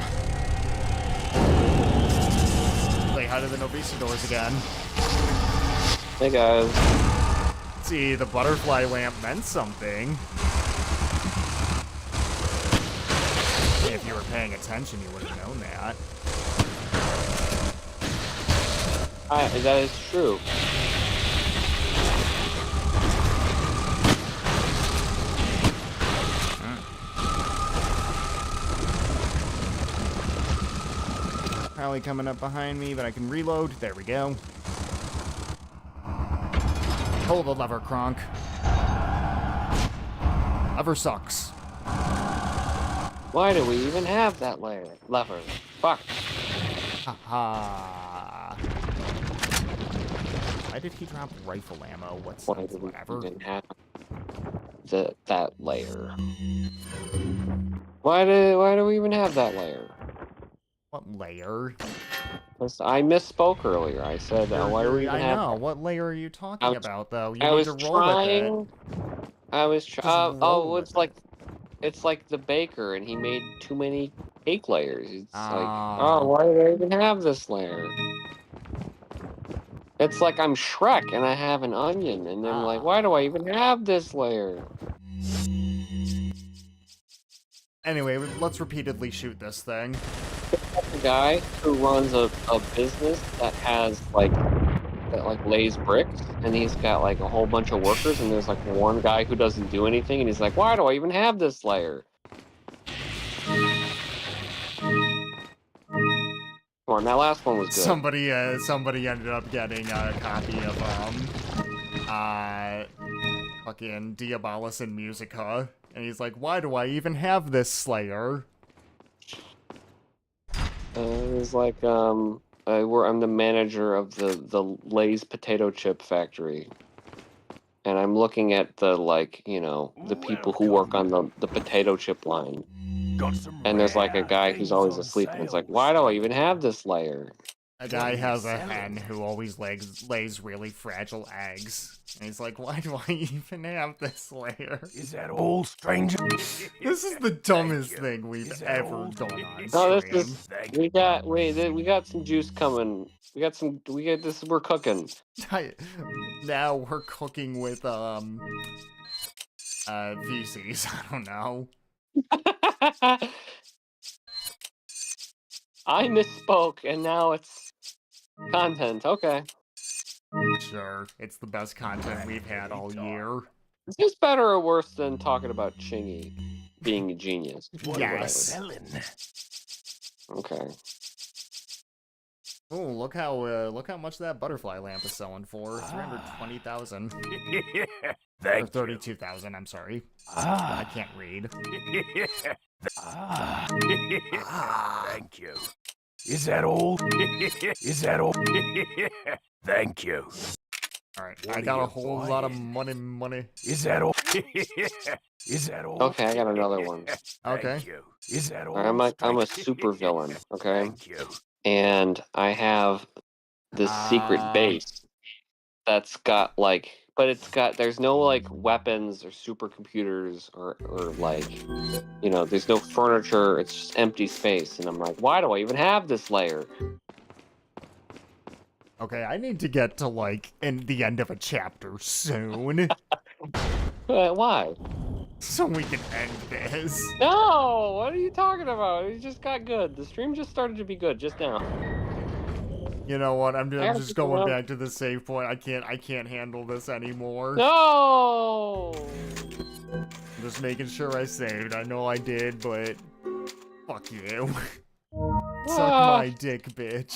Play hi to the Novicidors again. Hey, guys. See, the butterfly lamp meant something. If you were paying attention, you would have known that. That is true. Probably coming up behind me, but I can reload. There we go. Pull the lever, Kronk. Lever sucks. Why do we even have that lever? Fuck. Haha. Why did he drop rifle ammo? What's Why that? do we Whatever. even have that layer? Why do we even have that layer? What layer? I misspoke earlier. I said, why do we even have... I know. What layer are you talking about, though? You I need was to roll with it. trying... I was trying... oh, it's like... it's like the baker, and he made too many cake layers. It's like, oh, why did I even have this layer? It's like I'm Shrek, and I have an onion, and I'm like, why do I even have this layer? Anyway, let's repeatedly shoot this thing. The guy who runs a business that has like lays bricks, and he's got like a whole bunch of workers, and there's like one guy who doesn't do anything, and he's like, why do I even have this layer? Come on, that last one was good. Somebody ended up getting a copy of fucking Diabolus and Musica, and he's like, why do I even have this Slayer? It's like I'm the manager of the Lay's potato chip factory, and I'm looking at the the people who work on the potato chip line, and there's like a guy who's always asleep, and it's like, why do I even have this layer? A guy has a hen who always lays really fragile eggs. And he's like, why do I even have this layer? Is that all, stranger? This is the dumbest thing we've ever done on No, stream. we got some juice coming. We're cooking. Now we're cooking with, feces, I don't know. I misspoke, and now it's content. Okay. Sure, it's the best content we've had all year. Is this better or worse than talking about Chingy being a genius? Yes. Okay. Oh, look how much that butterfly lamp is selling for. 320,000. Or 32,000, I'm sorry. I can't read. Thank you. Is that all? Is that all? Thank you. Alright, I got a whole lot of money. Is that all? Is that all? Okay, I got another one. Okay. Thank you. Is that all? I'm a super villain, okay? Thank you. And I have this secret base that's got there's no like weapons or supercomputers or there's no furniture, it's just empty space, and I'm like, why do I even have this layer? Okay, I need to get to in the end of a chapter soon. Why? So we can end this. No, what are you talking about? It just got good. The stream just started to be good just now. You know what? I'm just going back to the save point. I can't handle this anymore. No. I'm just making sure I saved. I know I did, but fuck you. Suck my dick, bitch.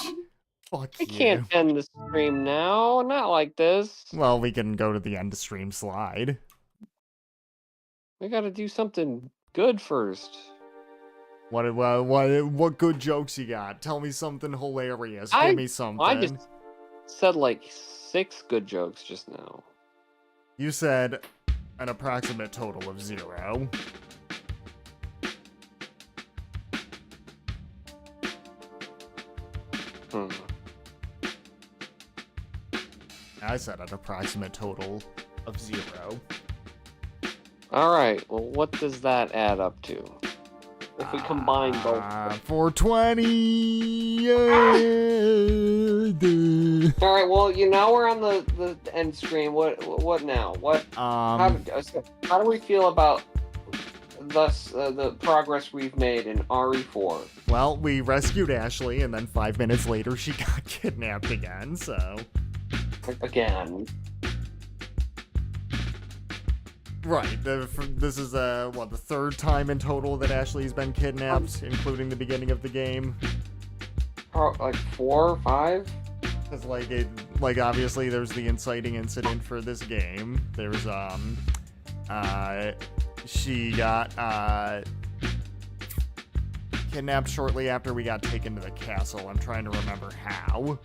Fuck you. I can't end the stream now. Not like this. Well, we can go to the end of stream slide. We gotta do something good first. What good jokes you got? Tell me something hilarious. Give me something. I just said 6 good jokes just now. You said an approximate total of 0. I said an approximate total of 0. Alright, well, what does that add up to? If we combine both. 420! Alright, well, now we're on the end screen. What now? How do we feel about the progress we've made in RE4? Well, we rescued Ashley, and then 5 minutes later she got kidnapped again, so... Again. Right, this is, the 3rd time in total that Ashley's been kidnapped, including the beginning of the game. 4 or 5? Because, obviously there's the inciting incident for this game. There's, she got, kidnapped shortly after we got taken to the castle. I'm trying to remember how.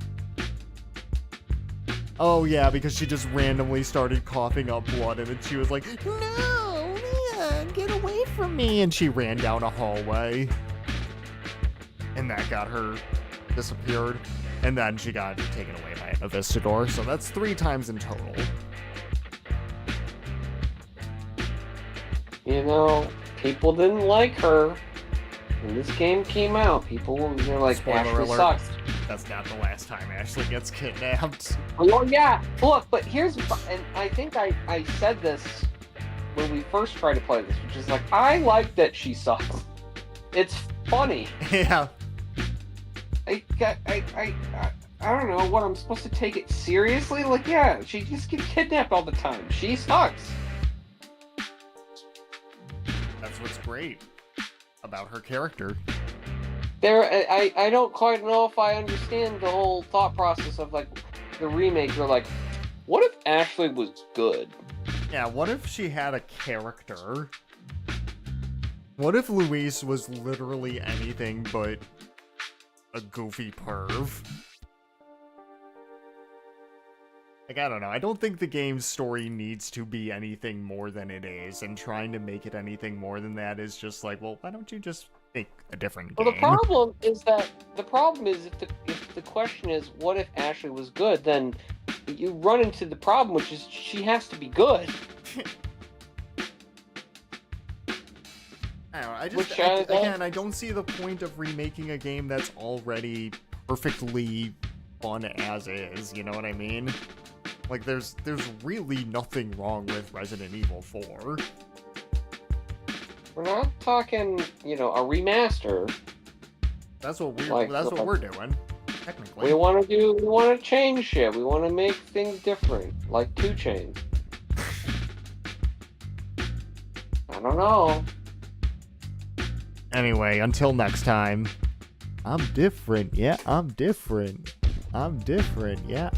Oh yeah, because she just randomly started coughing up blood, and then she was like, "No, man, get away from me!" And she ran down a hallway, and that got her disappeared. And then she got taken away by a Vistador. So that's 3 times in total. people didn't like her when this game came out. People were like, Spoiler Ashley alert. sucks. That's not the last time Ashley gets kidnapped. Oh yeah, look, but here's, and I think I said this when we first tried to play this, which is like, I like that she sucks. It's funny. Yeah. I don't know what I'm supposed to take it seriously. Like, yeah, she just gets kidnapped all the time. She sucks. That's what's great about her character. I don't quite know if I understand the whole thought process of like the remake. They're like, what if Ashley was good? Yeah, what if she had a character? What if Luis was literally anything but a goofy perv? Like, I don't know. I don't think the game's story needs to be anything more than it is, and trying to make it anything more than that is just like, well, why don't you just make a different game? Well, the problem is if the question is what if Ashley was good, then you run into the problem, which is she has to be good. I don't know. Again, I don't see the point of remaking a game that's already perfectly fun as is. You know what I mean? Like, there's really nothing wrong with Resident Evil 4. We're not talking, a remaster. That's what we're doing. Technically, we want to change shit. We want to make things different, like 2 Chainz. I don't know. Anyway, until next time, I'm different. Yeah, I'm different. I'm different. Yeah,